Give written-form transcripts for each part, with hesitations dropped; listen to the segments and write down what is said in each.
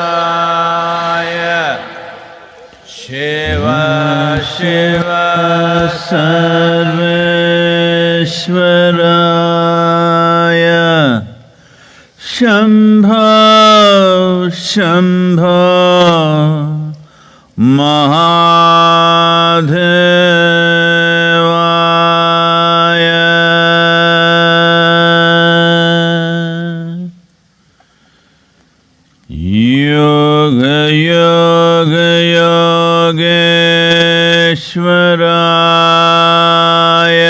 कालकालेश्वराय शिव शिव सर्वेश्वराय शम्भो शम्भो महादेवाय योग योग योगेश्वराय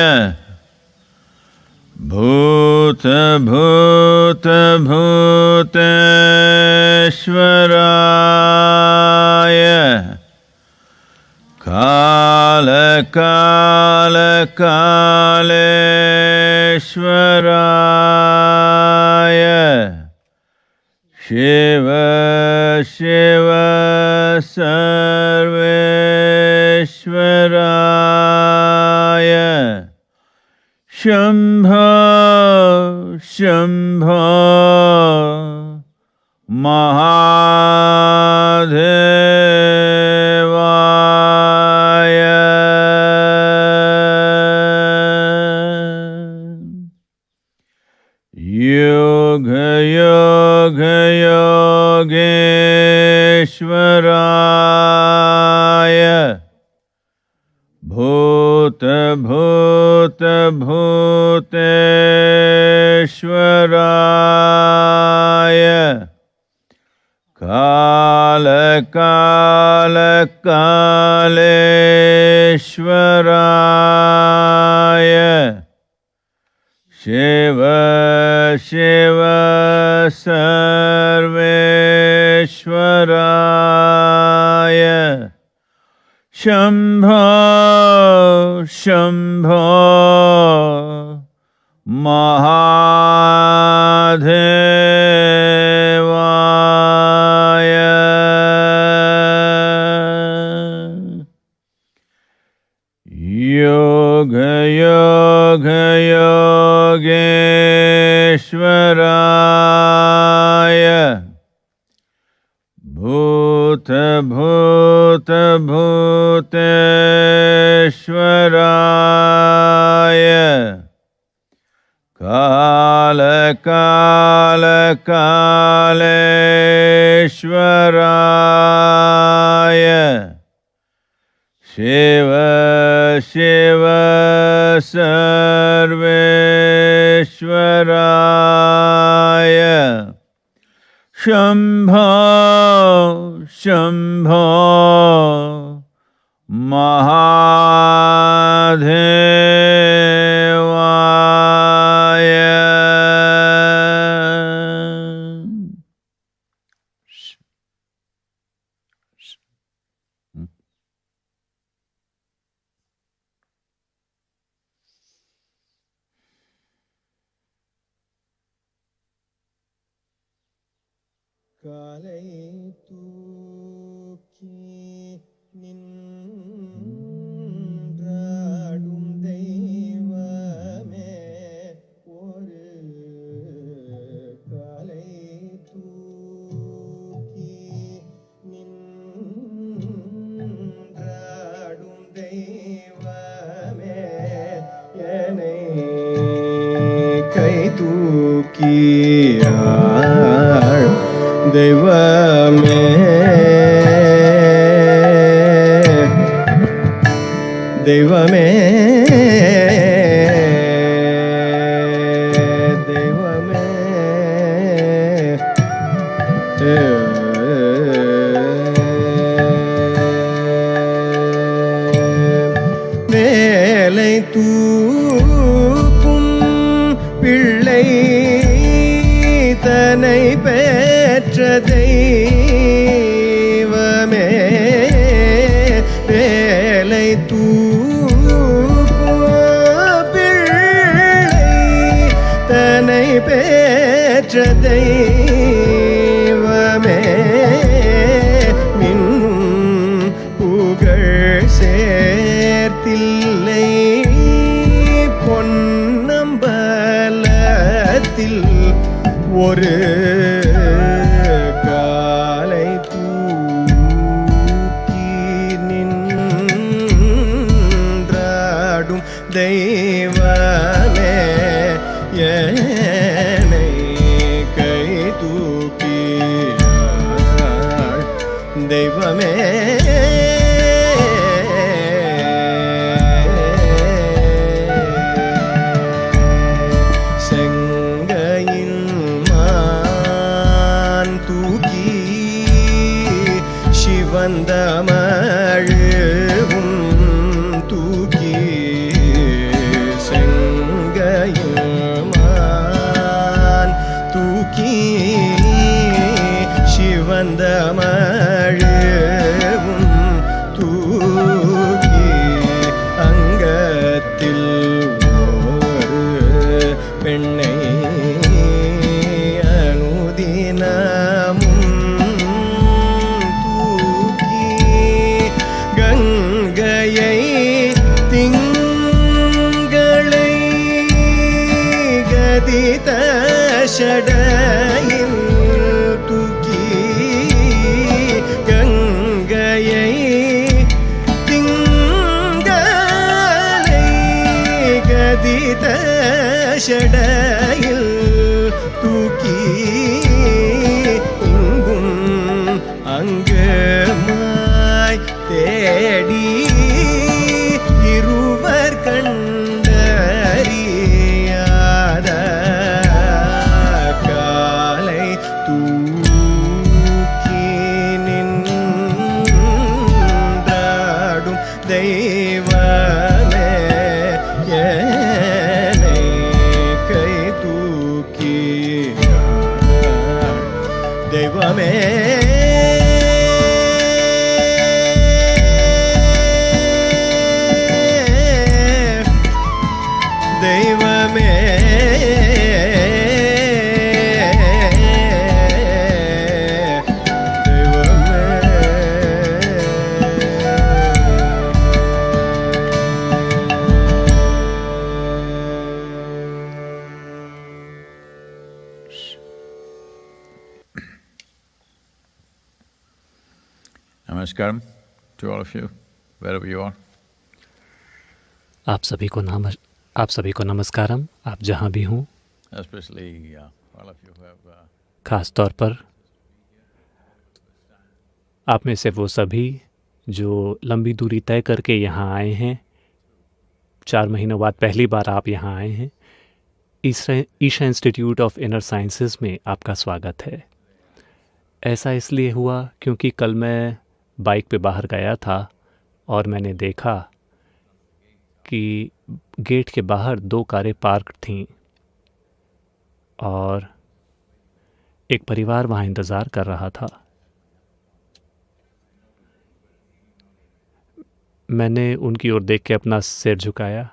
भूत भूत भूतेश्वराय काल काल कालेश्वराय शिव शिव सर्वेश्वराय शम्भो शम्भो महादेवाय योग योग योगेश्वराय भूत भूत भूतेश्वराय काल काल कालेश्वराय शिव शिव सर्वेश्वराय शम्भो शम्भो महादेवाय योग योग योगेश्वराय भूत भूत भूतेश्वराय काल काल कालेश्वराय शिव शिव सर्वेश्वराय शम्भो शम्भो महादेवाय காலை தூக்கி நின்றாடும் தெய்வமே ஒரு காலை தூக்கி நின்றாடும் தெய்வமே என்னை கை தூக்கி தெய்வமே தெய்வமே தெய்வமே வேலை தூக்கும் பிள்ளை தனை பெற்ற தெய்வமே வேலை தூக்கும் பிள்ளை தனை பெற்ற தெய்வமே மின்னும் புகழ் சேர்த்தில்லை பொன்னம்பலத்தில் அங்கத்தில் ஒரு காலை தூக்கி நின்றாடும் தெய்வமே என்னை கை தூக்கினாள் தெய்வமே செங்கையின் மான் தூக்கி சிவந்தமழுவும் தூக்கி செங்கையின் மான் தூக்கி சிவந்தமழுவும் தூக்கி அங்கத்தில் ஒரு பெண்ணை அனுதினமும் தூக்கி கங்கையை திங்களை கதித ஷடையில் தூக்கி கங்கையை திங்களை கதித ஷடையில் தூக்கி இங்கும் அங்குமாய் தேடி இருவர் கண்டறியாத காலை தூக்கி நின்றாடும் தெய்வமே என்னை கை தூக்கினாள் தெய்வமே தெய்வமே Namaskaram to all of you, wherever you are. आप सभी को नमस्कारम, आप जहाँ भी हों, Especially all of you who have खास तौर पर आप में से वो सभी जो लंबी दूरी तय करके यहाँ आए हैं। 4 महीनों बाद पहली बार आप यहाँ आए हैं। Isha institute of inner sciences में आपका स्वागत है। ऐसा इसलिए हुआ क्योंकि कल मैं बाइक पे बाहर गया था और मैंने देखा कि गेट के बाहर 2 कारें पार्क थीं और एक परिवार वहाँ इंतज़ार कर रहा था। मैंने उनकी ओर देख के अपना सिर झुकाया,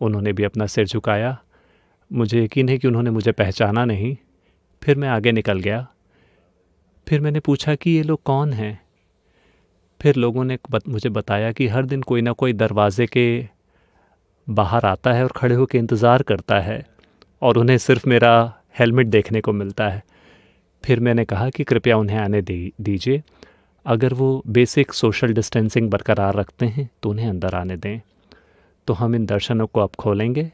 उन्होंने भी अपना सिर झुकाया। मुझे यकीन है कि उन्होंने मुझे पहचाना नहीं। फिर मैं आगे निकल गया। फिर मैंने पूछा कि ये लोग कौन हैं। फिर लोगों ने मुझे बताया कि हर दिन कोई ना कोई दरवाज़े के बाहर आता है और खड़े होकर इंतज़ार करता है और उन्हें सिर्फ मेरा हेलमेट देखने को मिलता है। फिर मैंने कहा कि कृपया उन्हें आने दीजिए। अगर वो बेसिक सोशल डिस्टेंसिंग बरकरार रखते हैं तो उन्हें अंदर आने दें। तो हम इन दर्शनों को अब खोलेंगे,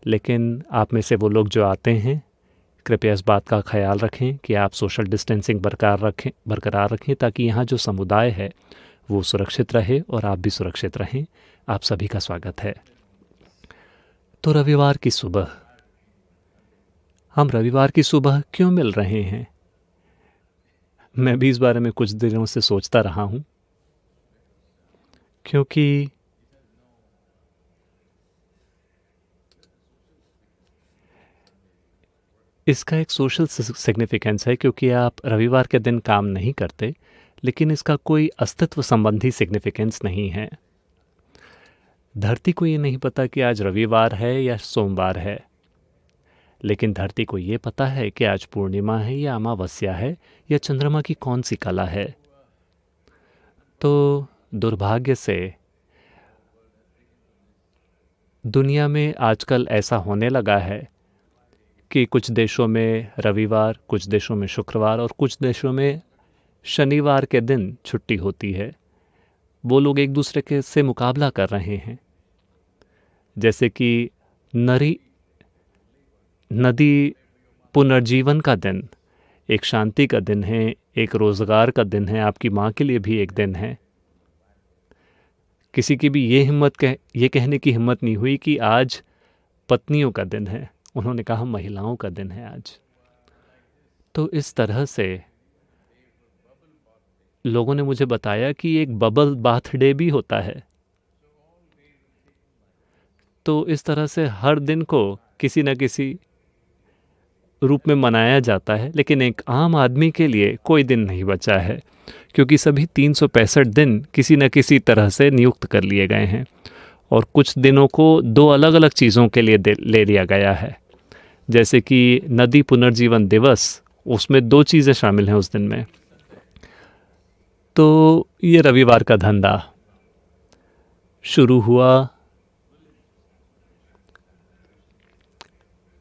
लेकिन आप में से वो लोग जो आते हैं कृपया इस बात का ख्याल रखें कि आप सोशल डिस्टेंसिंग बरकरार रखें ताकि यहाँ जो समुदाय है वो सुरक्षित रहे और आप भी सुरक्षित रहें। आप सभी का स्वागत है। तो रविवार की सुबह, हम रविवार की सुबह क्यों मिल रहे हैं? मैं भी इस बारे में कुछ दिनों से सोचता रहा हूँ, क्योंकि इसका एक सोशल सिग्निफिकेंस है। क्योंकि आप रविवार के दिन काम नहीं करते, लेकिन इसका कोई अस्तित्व संबंधी सिग्निफिकेंस नहीं है। धरती को ये नहीं पता कि आज रविवार है या सोमवार है, लेकिन धरती को ये पता है कि आज पूर्णिमा है या अमावस्या है या चंद्रमा की कौन सी कला है। तो दुर्भाग्य से दुनिया में आजकल ऐसा होने लगा है कि कुछ देशों में रविवार, कुछ देशों में शुक्रवार और कुछ देशों में शनिवार के दिन छुट्टी होती है। वो लोग एक दूसरे के से मुकाबला कर रहे हैं, जैसे कि नदी पुनर्जीवन का दिन एक शांति का दिन है, एक रोज़गार का दिन है, आपकी माँ के लिए भी एक दिन है। किसी की भी ये कहने की हिम्मत नहीं हुई कि आज पत्नियों का दिन है, उन्होंने कहा महिलाओं का दिन है आज। तो इस तरह से लोगों ने मुझे बताया कि एक बबल बर्थडे भी होता है। तो इस तरह से हर दिन को किसी न किसी रूप में मनाया जाता है, लेकिन एक आम आदमी के लिए कोई दिन नहीं बचा है, क्योंकि सभी 365 दिन किसी न किसी तरह से नियुक्त कर लिए गए हैं और कुछ दिनों को 2 अलग अलग चीज़ों के लिए ले लिया गया है। जैसे कि नदी पुनर्जीवन दिवस, उसमें 2 चीज़ें शामिल हैं उस दिन में। तो ये रविवार का धंधा शुरू हुआ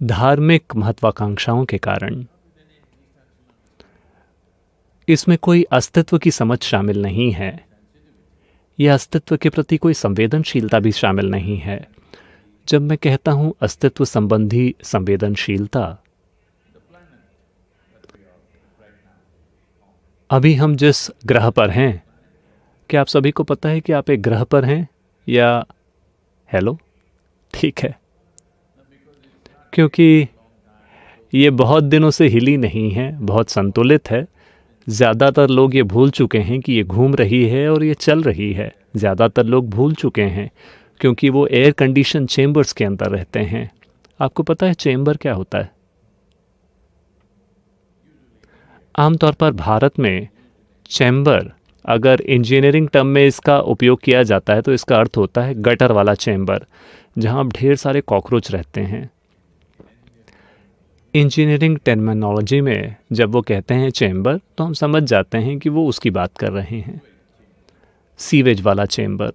धार्मिक महत्वाकांक्षाओं के कारण। इसमें कोई अस्तित्व की समझ शामिल नहीं है, यह अस्तित्व के प्रति कोई संवेदनशीलता भी शामिल नहीं है। जब मैं कहता हूँ अस्तित्व संबंधी संवेदनशीलता, अभी हम जिस ग्रह पर हैं, क्या आप सभी को पता है कि आप एक ग्रह पर हैं या हेलो? ठीक है, क्योंकि ये बहुत दिनों से हिली नहीं है, बहुत संतुलित है। ज़्यादातर लोग ये भूल चुके हैं कि ये घूम रही है और ये चल रही है। ज़्यादातर लोग भूल चुके हैं क्योंकि वो एयर कंडीशन चेम्बर्स के अंदर रहते हैं। आपको पता है चेम्बर क्या होता है? आमतौर पर भारत में चैम्बर, अगर इंजीनियरिंग टर्म में इसका उपयोग किया जाता है तो इसका अर्थ होता है गटर वाला चैम्बर, जहाँ ढेर सारे कॉकरोच रहते हैं। इंजीनियरिंग टर्मिनोलॉजी में जब वो कहते हैं चैम्बर, तो हम समझ जाते हैं कि वो उसकी बात कर रहे हैं, सीवेज वाला चैम्बर।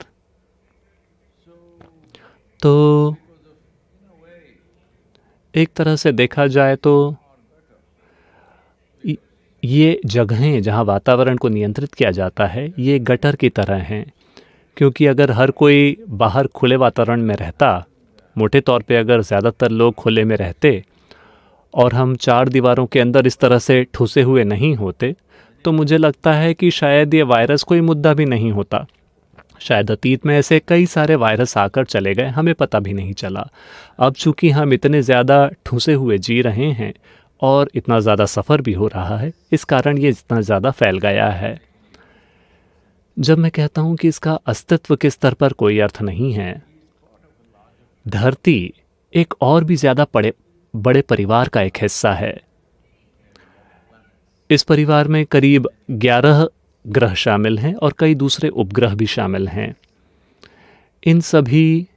तो एक तरह से देखा जाए तो ये जगहें जहाँ वातावरण को नियंत्रित किया जाता है, ये गटर की तरह हैं। क्योंकि अगर हर कोई बाहर खुले वातावरण में रहता, मोटे तौर पे अगर ज़्यादातर लोग खुले में रहते और हम 4 दीवारों के अंदर इस तरह से ठुसे हुए नहीं होते, तो मुझे लगता है कि शायद ये वायरस कोई मुद्दा भी नहीं होता। शायद अतीत में ऐसे कई सारे वायरस आकर चले गए, हमें पता भी नहीं चला। अब चूंकि हम इतने ज़्यादा ठुसे हुए जी रहे हैं और इतना ज़्यादा सफ़र भी हो रहा है, इस कारण ये इतना ज़्यादा फैल गया है। जब मैं कहता हूँ कि इसका अस्तित्व के स्तर पर कोई अर्थ नहीं है, धरती एक और भी ज़्यादा बड़े परिवार का एक हिस्सा है। इस परिवार में करीब 11 ग्रह शामिल हैं और कई दूसरे उपग्रह भी शामिल हैं। इन सभी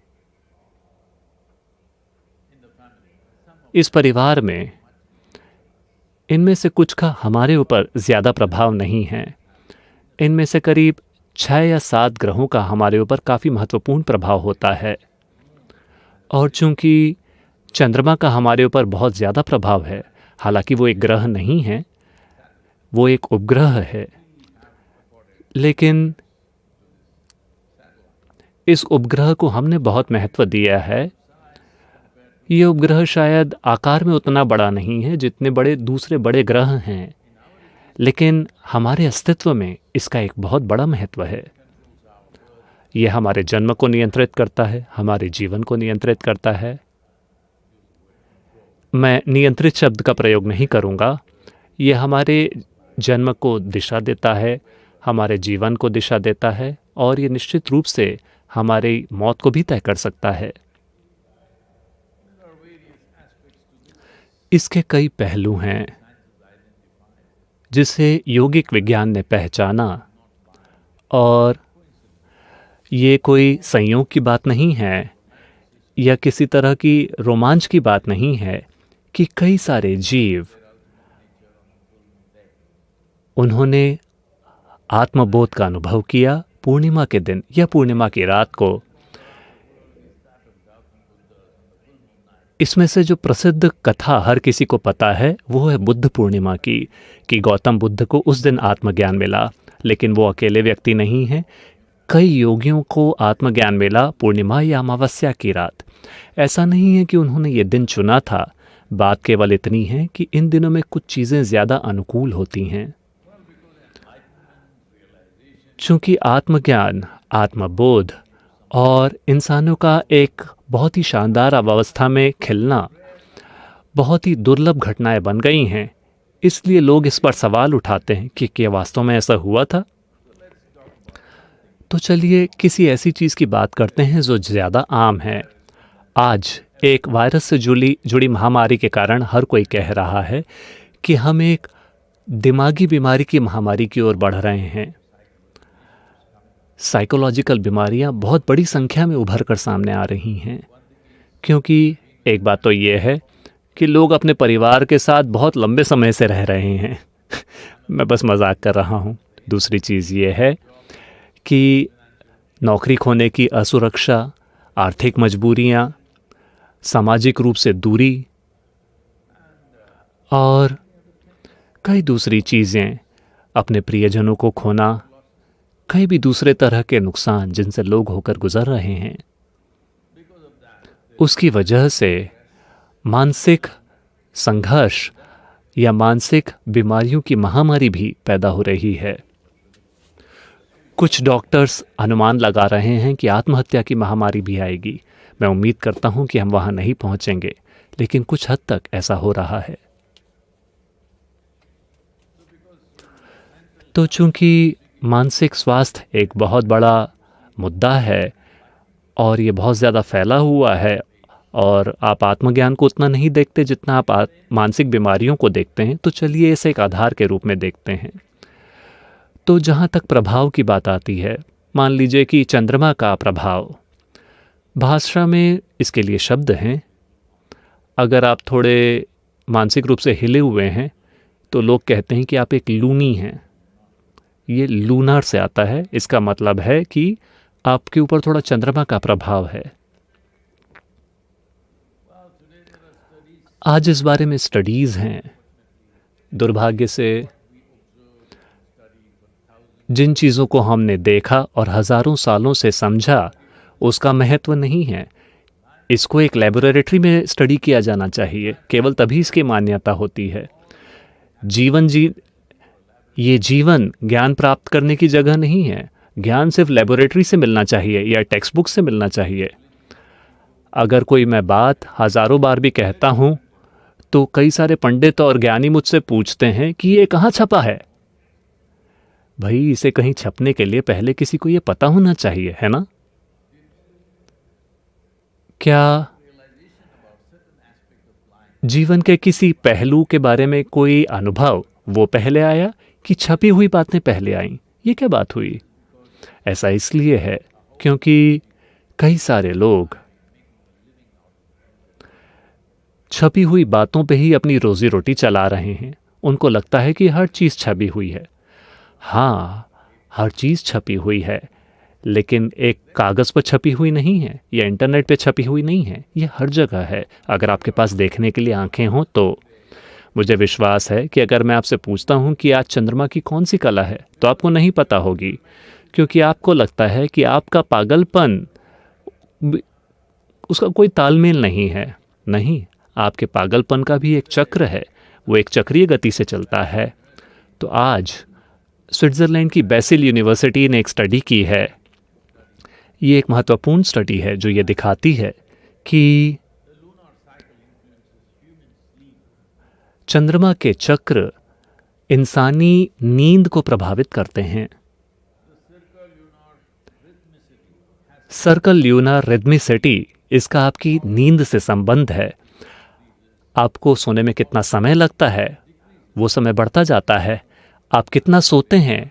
इस परिवार में इनमें से कुछ का हमारे ऊपर ज़्यादा प्रभाव नहीं है। इनमें से करीब 6 या 7 ग्रहों का हमारे ऊपर काफ़ी महत्वपूर्ण प्रभाव होता है। और चूंकि चंद्रमा का हमारे ऊपर बहुत ज़्यादा प्रभाव है, हालांकि वो एक ग्रह नहीं है, वो एक उपग्रह है, लेकिन इस उपग्रह को हमने बहुत महत्व दिया है। ये उपग्रह शायद आकार में उतना बड़ा नहीं है जितने बड़े दूसरे बड़े ग्रह हैं, लेकिन हमारे अस्तित्व में इसका एक बहुत बड़ा महत्व है। यह हमारे जन्म को नियंत्रित करता है, हमारे जीवन को नियंत्रित करता है। मैं नियंत्रित शब्द का प्रयोग नहीं करूँगा। यह हमारे जन्म को दिशा देता है, हमारे जीवन को दिशा देता है और ये निश्चित रूप से हमारी मौत को भी तय कर सकता है। इसके कई पहलू हैं जिसे यौगिक विज्ञान ने पहचाना, और ये कोई संयोग की बात नहीं है या किसी तरह की रोमांच की बात नहीं है कि कई सारे जीव, उन्होंने आत्मबोध का अनुभव किया पूर्णिमा के दिन या पूर्णिमा की रात को। इसमें से जो प्रसिद्ध कथा हर किसी को पता है वो है बुद्ध पूर्णिमा की, कि गौतम बुद्ध को उस दिन आत्मज्ञान मिला। लेकिन वो अकेले व्यक्ति नहीं हैं, कई योगियों को आत्मज्ञान मिला पूर्णिमा या अमावस्या की रात। ऐसा नहीं है कि उन्होंने ये दिन चुना था, बात केवल इतनी है कि इन दिनों में कुछ चीज़ें ज़्यादा अनुकूल होती हैं। चूँकि आत्मज्ञान, आत्मबोध और इंसानों का एक बहुत ही शानदार अवस्था में खिलना बहुत ही दुर्लभ घटनाएं बन गई हैं, इसलिए लोग इस पर सवाल उठाते हैं कि क्या वास्तव में ऐसा हुआ था। तो चलिए किसी ऐसी चीज़ की बात करते हैं जो ज़्यादा आम है। आज एक वायरस से जुड़ी महामारी के कारण हर कोई कह रहा है कि हम एक दिमागी बीमारी की महामारी की ओर बढ़ रहे हैं। साइकोलॉजिकल बीमारियां बहुत बड़ी संख्या में उभर कर सामने आ रही हैं, क्योंकि एक बात तो ये है कि लोग अपने परिवार के साथ बहुत लंबे समय से रह रहे हैं मैं बस मजाक कर रहा हूँ। दूसरी चीज़ ये है कि नौकरी खोने की असुरक्षा, आर्थिक मजबूरियाँ, सामाजिक रूप से दूरी और कई दूसरी चीज़ें, अपने प्रियजनों को खोना, कई भी दूसरे तरह के नुकसान जिनसे लोग होकर गुजर रहे हैं, उसकी वजह से मानसिक संघर्ष या मानसिक बीमारियों की महामारी भी पैदा हो रही है। कुछ डॉक्टर्स अनुमान लगा रहे हैं कि आत्महत्या की महामारी भी आएगी। मैं उम्मीद करता हूं कि हम वहां नहीं पहुंचेंगे, लेकिन कुछ हद तक ऐसा हो रहा है। तो चूंकि मानसिक स्वास्थ्य एक बहुत बड़ा मुद्दा है और ये बहुत ज़्यादा फैला हुआ है, और आप आत्मज्ञान को उतना नहीं देखते जितना आप मानसिक बीमारियों को देखते हैं, तो चलिए इसे एक आधार के रूप में देखते हैं। तो जहाँ तक प्रभाव की बात आती है, मान लीजिए कि चंद्रमा का प्रभाव, भाषा में इसके लिए शब्द हैं। अगर आप थोड़े मानसिक रूप से हिले हुए हैं तो लोग कहते हैं कि आप एक लूनी हैं। ये लूनार से आता है, इसका मतलब है कि आपके ऊपर थोड़ा चंद्रमा का प्रभाव है। आज इस बारे में स्टडीज़ हैं। दुर्भाग्य से जिन चीज़ों को हमने देखा और हज़ारों सालों से समझा, उसका महत्व नहीं है। इसको एक लेबोरेटरी में स्टडी किया जाना चाहिए, केवल तभी इसकी मान्यता होती है। ये जीवन ज्ञान प्राप्त करने की जगह नहीं है। ज्ञान सिर्फ लेबोरेटरी से मिलना चाहिए या टेक्स्ट बुक से मिलना चाहिए। अगर कोई मैं बात हज़ारों बार भी कहता हूँ तो कई सारे पंडित और ज्ञानी मुझसे पूछते हैं कि ये कहाँ छपा है। भाई, इसे कहीं छपने के लिए पहले किसी को ये पता होना चाहिए, है ना? क्या जीवन के किसी पहलू के बारे में कोई अनुभव वो पहले आया कि छपी हुई बातें पहले आईं? ये क्या बात हुई? ऐसा इसलिए है क्योंकि कई सारे लोग छपी हुई बातों पे ही अपनी रोजी रोटी चला रहे हैं। उनको लगता है कि हर चीज़ छपी हुई है। हाँ, हर चीज़ छपी हुई है, लेकिन एक कागज़ पर छपी हुई नहीं है या इंटरनेट पे छपी हुई नहीं है। ये हर जगह है। अगर आपके पास देखने के लिए आंखें हों तो मुझे विश्वास है कि अगर मैं आपसे पूछता हूँ कि आज चंद्रमा की कौन सी कला है, तो आपको नहीं पता होगी, क्योंकि आपको लगता है कि आपका पागलपन, उसका कोई तालमेल नहीं है। नहीं, आपके पागलपन का भी एक चक्र है, वो एक चक्रीय गति से चलता है। तो आज स्विट्ज़रलैंड की बेसिल यूनिवर्सिटी ने एक स्टडी की है। ये एक महत्वपूर्ण स्टडी है जो ये दिखाती है कि चंद्रमा के चक्र इंसानी नींद को प्रभावित करते हैं। सर्कल ल्यूनार रिदमिसिटी, इसका आपकी नींद से संबंध है। आपको सोने में कितना समय लगता है, वो समय बढ़ता जाता है। आप कितना सोते हैं,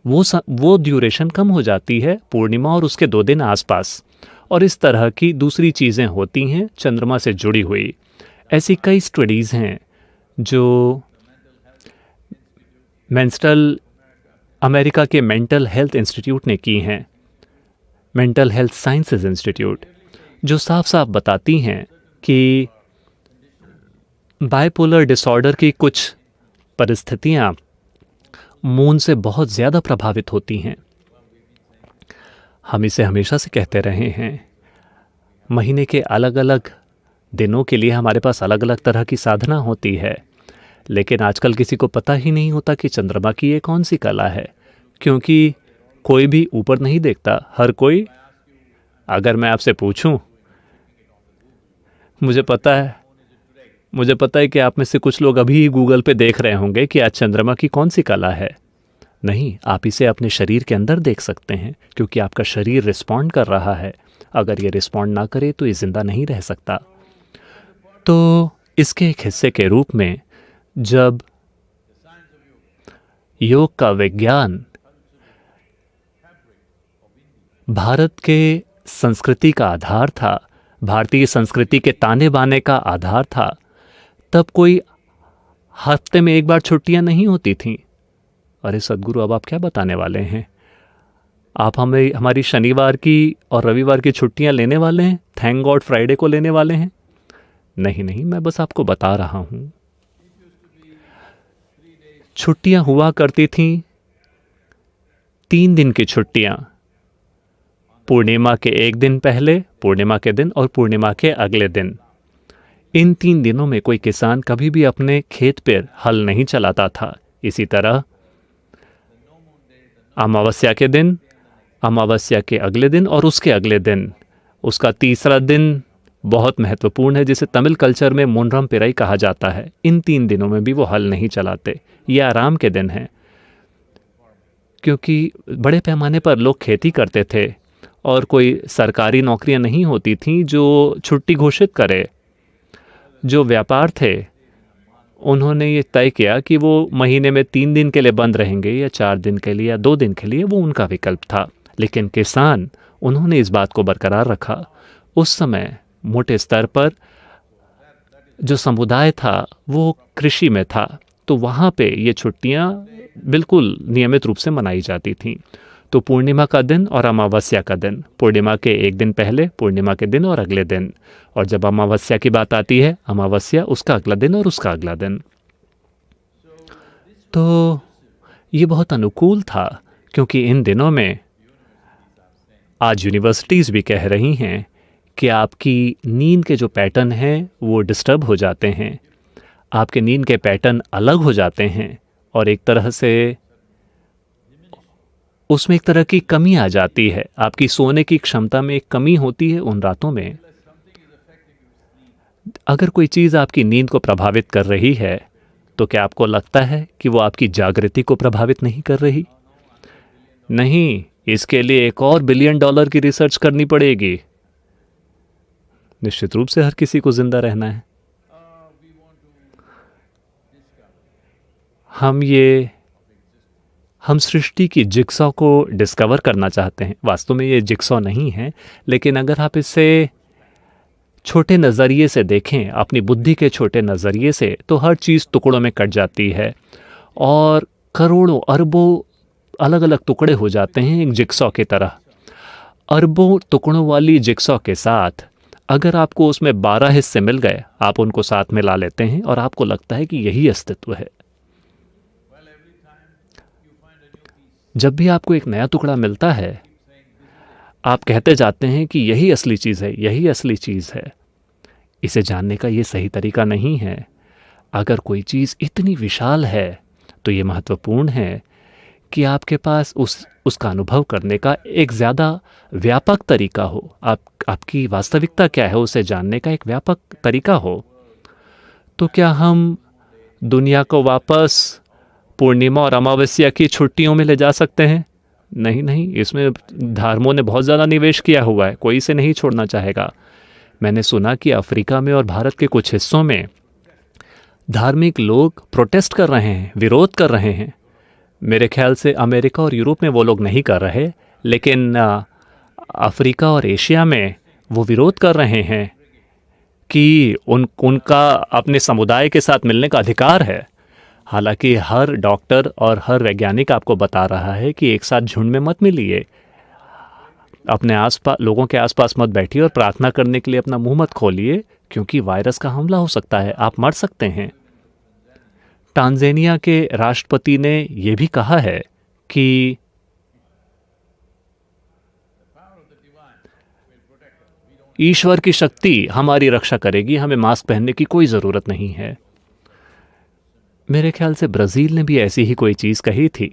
वो ड्यूरेशन कम हो जाती है पूर्णिमा और उसके 2 दिन आसपास। और इस तरह की दूसरी चीज़ें होती हैं चंद्रमा से जुड़ी हुई। ऐसी कई स्टडीज़ हैं जो अमेरिका के मेंटल हेल्थ इंस्टीट्यूट ने की हैं, मेंटल हेल्थ साइंसेज इंस्टीट्यूट, जो साफ साफ बताती हैं कि बाइपोलर डिसऑर्डर की कुछ परिस्थितियाँ मून से बहुत ज़्यादा प्रभावित होती हैं। हम इसे हमेशा से कहते रहे हैं। महीने के अलग अलग दिनों के लिए हमारे पास अलग अलग तरह की साधना होती है, लेकिन आजकल किसी को पता ही नहीं होता कि चंद्रमा की ये कौन सी कला है, क्योंकि कोई भी ऊपर नहीं देखता। हर कोई, अगर मैं आपसे पूछूं, मुझे पता है कि आप में से कुछ लोग अभी गूगल पे देख रहे होंगे कि आज चंद्रमा की कौन सी कला है। नहीं, आप इसे अपने शरीर के अंदर देख सकते हैं, क्योंकि आपका शरीर रिस्पॉन्ड कर रहा है। अगर ये रिस्पॉन्ड ना करे तो ये ज़िंदा नहीं रह सकता। तो इसके एक हिस्से के रूप में जब योग का विज्ञान भारत के संस्कृति का आधार था, भारतीय संस्कृति के ताने बाने का आधार था, तब कोई हफ्ते में एक बार छुट्टियां नहीं होती थीं। अरे सद्गुरु, अब आप क्या बताने वाले हैं? आप हमारी शनिवार की और रविवार की छुट्टियां लेने वाले हैं? थैंक गॉड फ्राइडे को लेने वाले हैं? नहीं, मैं बस आपको बता रहा हूं। छुट्टियां हुआ करती थीं 3 दिन की छुट्टियां, पूर्णिमा के एक दिन पहले, पूर्णिमा के दिन और पूर्णिमा के अगले दिन। इन 3 दिनों में कोई किसान कभी भी अपने खेत पर हल नहीं चलाता था। इसी तरह अमावस्या के दिन, अमावस्या के अगले दिन और उसके अगले दिन, उसका तीसरा दिन बहुत महत्वपूर्ण है, जिसे तमिल कल्चर में मुनरम पिराई कहा जाता है। इन 3 दिनों में भी वो हल नहीं चलाते। ये आराम के दिन हैं, क्योंकि बड़े पैमाने पर लोग खेती करते थे और कोई सरकारी नौकरियां नहीं होती थीं जो छुट्टी घोषित करे। जो व्यापार थे, उन्होंने ये तय किया कि वो महीने में 3 दिन के लिए बंद रहेंगे या 4 दिन के लिए या 2 दिन के लिए, वो उनका विकल्प था। लेकिन किसान, उन्होंने इस बात को बरकरार रखा। उस समय मोटे स्तर पर जो समुदाय था वो कृषि में था, तो वहाँ पे ये छुट्टियाँ बिल्कुल नियमित रूप से मनाई जाती थीं। तो पूर्णिमा का दिन और अमावस्या का दिन, पूर्णिमा के एक दिन पहले, पूर्णिमा के दिन और अगले दिन, और जब अमावस्या की बात आती है, अमावस्या, उसका अगला दिन और उसका अगला दिन। तो ये बहुत अनुकूल था, क्योंकि इन दिनों में आज यूनिवर्सिटीज़ भी कह रही हैं कि आपकी नींद के जो पैटर्न हैं वो डिस्टर्ब हो जाते हैं, आपके नींद के पैटर्न अलग हो जाते हैं, और एक तरह से उसमें एक तरह की कमी आ जाती है। आपकी सोने की क्षमता में एक कमी होती है उन रातों में। अगर कोई चीज़ आपकी नींद को प्रभावित कर रही है, तो क्या आपको लगता है कि वो आपकी जागृति को प्रभावित नहीं कर रही? नहीं, इसके लिए एक और $1 बिलियन की रिसर्च करनी पड़ेगी। निश्चित रूप से हर किसी को जिंदा रहना है। हम सृष्टि की जिक्सॉ को डिस्कवर करना चाहते हैं। वास्तव में ये जिक्सॉ नहीं है, लेकिन अगर आप इसे छोटे नज़रिए से देखें, अपनी बुद्धि के छोटे नज़रिए से, तो हर चीज़ टुकड़ों में कट जाती है और करोड़ों अरबों अलग अलग टुकड़े हो जाते हैं एक जिक्सॉ की तरह। अरबों टुकड़ों वाली जिक्सॉ के साथ अगर आपको उसमें 12 हिस्से मिल गए, आप उनको साथ मिला लेते हैं और आपको लगता है कि यही अस्तित्व है। जब भी आपको एक नया टुकड़ा मिलता है, आप कहते जाते हैं कि यही असली चीज़ है, यही असली चीज़ है। इसे जानने का ये सही तरीका नहीं है। अगर कोई चीज़ इतनी विशाल है, तो ये महत्वपूर्ण है कि आपके पास उसका अनुभव करने का एक ज़्यादा व्यापक तरीका हो। आपकी वास्तविकता क्या है, उसे जानने का एक व्यापक तरीका हो। तो क्या हम दुनिया को वापस पूर्णिमा और अमावस्या की छुट्टियों में ले जा सकते हैं? नहीं, इसमें धर्मों ने बहुत ज़्यादा निवेश किया हुआ है, कोई इसे नहीं छोड़ना चाहेगा। मैंने सुना कि अफ्रीका में और भारत के कुछ हिस्सों में धार्मिक लोग प्रोटेस्ट कर रहे हैं, विरोध कर रहे हैं। मेरे ख्याल से अमेरिका और यूरोप में वो लोग नहीं कर रहे, लेकिन अफ्रीका और एशिया में वो विरोध कर रहे हैं कि उनका अपने समुदाय के साथ मिलने का अधिकार है। हालांकि हर डॉक्टर और हर वैज्ञानिक आपको बता रहा है कि एक साथ झुंड में मत मिलिए, अपने आसपास लोगों के आसपास मत बैठिए और प्रार्थना करने के लिए अपना मुंह मत खोलिए, क्योंकि वायरस का हमला हो सकता है, आप मर सकते हैं। टांजानिया के राष्ट्रपति ने यह भी कहा है कि ईश्वर की शक्ति हमारी रक्षा करेगी, हमें मास्क पहनने की कोई ज़रूरत नहीं है। मेरे ख्याल से ब्राज़ील ने भी ऐसी ही कोई चीज़ कही थी।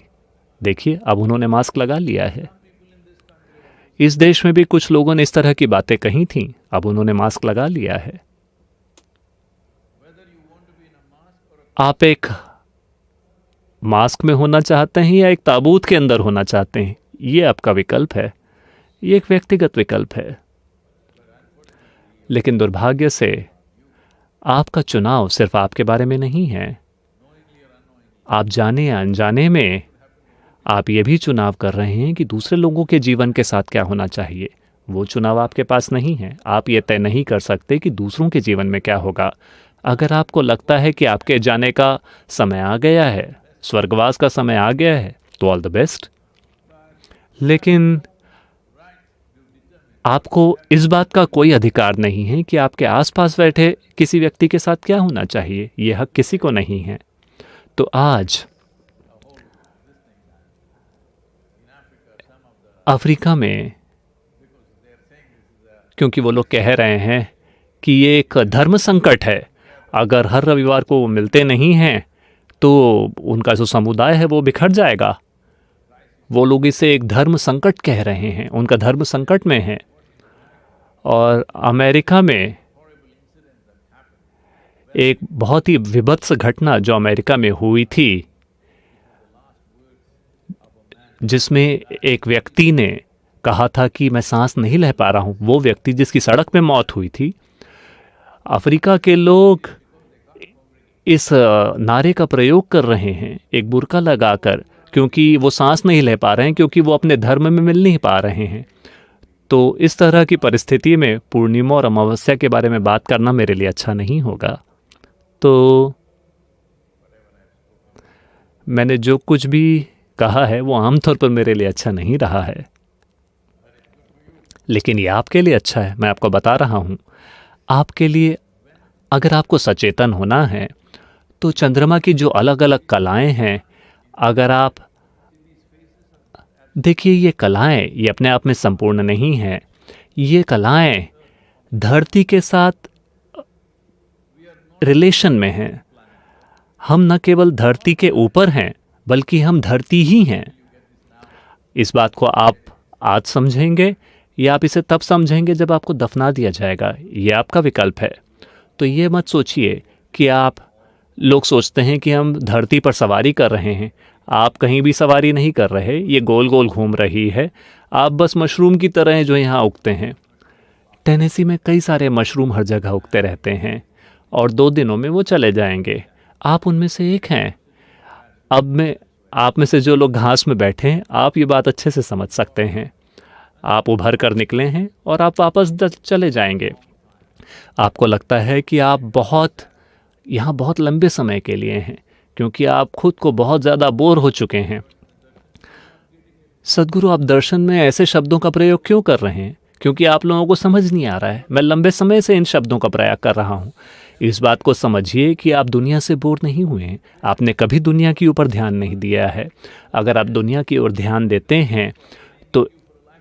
देखिए, अब उन्होंने मास्क लगा लिया है। इस देश में भी कुछ लोगों ने इस तरह की बातें कही थीं, अब उन्होंने मास्क लगा लिया है। आप एक मास्क में होना चाहते हैं या एक ताबूत के अंदर होना चाहते हैं, ये आपका विकल्प है, ये एक व्यक्तिगत विकल्प है। लेकिन दुर्भाग्य से आपका चुनाव सिर्फ आपके बारे में नहीं है। आप जाने या अनजाने में आप ये भी चुनाव कर रहे हैं कि दूसरे लोगों के जीवन के साथ क्या होना चाहिए। वो चुनाव आपके पास नहीं है। आप ये तय नहीं कर सकते कि दूसरों के जीवन में क्या होगा। अगर आपको लगता है कि आपके जाने का समय आ गया है, स्वर्गवास का समय आ गया है, तो ऑल द बेस्ट। लेकिन आपको इस बात का कोई अधिकार नहीं है कि आपके आसपास बैठे किसी व्यक्ति के साथ क्या होना चाहिए। ये हक किसी को नहीं है। तो आज अफ्रीका में, क्योंकि वो लोग कह रहे हैं कि ये एक धर्म संकट है, अगर हर रविवार को वो मिलते नहीं हैं तो उनका जो समुदाय है वो बिखर जाएगा। वो लोग इसे एक धर्म संकट कह रहे हैं, उनका धर्म संकट में है। और अमेरिका में एक बहुत ही विभत्स घटना जो अमेरिका में हुई थी, जिसमें एक व्यक्ति ने कहा था कि मैं सांस नहीं ले पा रहा हूँ, वो व्यक्ति जिसकी सड़क में मौत हुई थी। अफ्रीका के लोग इस नारे का प्रयोग कर रहे हैं एक बुर्का लगाकर, क्योंकि वो सांस नहीं ले पा रहे हैं, क्योंकि वो अपने धर्म में मिल नहीं पा रहे हैं। तो इस तरह की परिस्थिति में पूर्णिमा और अमावस्या के बारे में बात करना मेरे लिए अच्छा नहीं होगा। तो मैंने जो कुछ भी कहा है वो आमतौर पर मेरे लिए अच्छा नहीं रहा है, लेकिन ये आपके लिए अच्छा है। मैं आपको बता रहा हूँ, आपके लिए अगर आपको सचेतन होना है तो चंद्रमा की जो अलग अलग कलाएं हैं, अगर आप देखिए, ये कलाएं ये अपने आप में संपूर्ण नहीं हैं। ये कलाएं धरती के साथ रिलेशन में हैं। हम न केवल धरती के ऊपर हैं, बल्कि हम धरती ही हैं। इस बात को आप आज समझेंगे या आप इसे तब समझेंगे जब आपको दफना दिया जाएगा, ये आपका विकल्प है। तो ये मत सोचिए कि लोग सोचते हैं कि हम धरती पर सवारी कर रहे हैं। आप कहीं भी सवारी नहीं कर रहे, ये गोल गोल घूम रही है। आप बस मशरूम की तरह हैं जो यहाँ उगते हैं। टेनेसी में कई सारे मशरूम हर जगह उगते रहते हैं और 2 दिनों में वो चले जाएंगे। आप उनमें से एक हैं। आप में से जो लोग घास में बैठे हैं, आप ये बात अच्छे से समझ सकते हैं। आप उभर कर निकले हैं और आप वापस चले जाएंगे। आपको लगता है कि आप यहाँ बहुत लंबे समय के लिए हैं, क्योंकि आप खुद को बहुत ज़्यादा बोर हो चुके हैं। सद्गुरु, आप दर्शन में ऐसे शब्दों का प्रयोग क्यों कर रहे हैं? क्योंकि आप लोगों को समझ नहीं आ रहा है। मैं लंबे समय से इन शब्दों का प्रयोग कर रहा हूँ। इस बात को समझिए कि आप दुनिया से बोर नहीं हुए हैं। आपने कभी दुनिया के ऊपर ध्यान नहीं दिया है। अगर आप दुनिया की ओर ध्यान देते हैं तो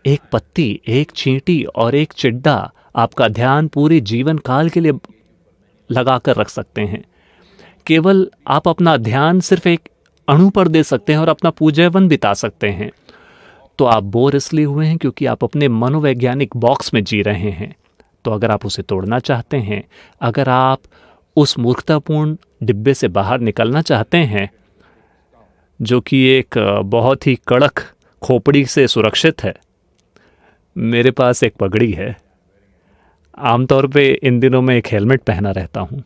एक पत्ती, एक चींटी और एक चिड्डा आपका ध्यान पूरे जीवन काल के लिए लगा कर रख सकते हैं। केवल आप अपना ध्यान सिर्फ एक अणु पर दे सकते हैं और अपना पूजैवन बिता सकते हैं। तो आप बोर इसलिए हुए हैं क्योंकि आप अपने मनोवैज्ञानिक बॉक्स में जी रहे हैं। तो अगर आप उसे तोड़ना चाहते हैं, अगर आप उस मूर्खतापूर्ण डिब्बे से बाहर निकलना चाहते हैं, जो कि एक बहुत ही कड़क खोपड़ी से सुरक्षित है, मेरे पास एक पगड़ी है। आमतौर पे इन दिनों में एक हेलमेट पहना रहता हूँ।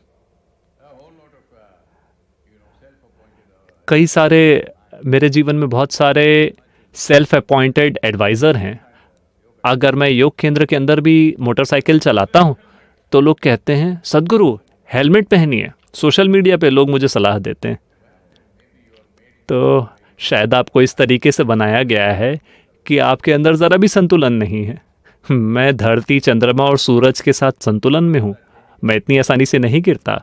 कई सारे मेरे जीवन में बहुत सारे सेल्फ अपॉइंटेड एडवाइज़र हैं। अगर मैं योग केंद्र के अंदर भी मोटरसाइकिल चलाता हूँ तो लोग कहते हैं, सद्गुरु हेलमेट पहनिए। सोशल मीडिया पे लोग मुझे सलाह देते हैं। तो शायद आपको इस तरीके से बनाया गया है कि आपके अंदर ज़रा भी संतुलन नहीं है। मैं धरती, चंद्रमा और सूरज के साथ संतुलन में हूँ। मैं इतनी आसानी से नहीं गिरता।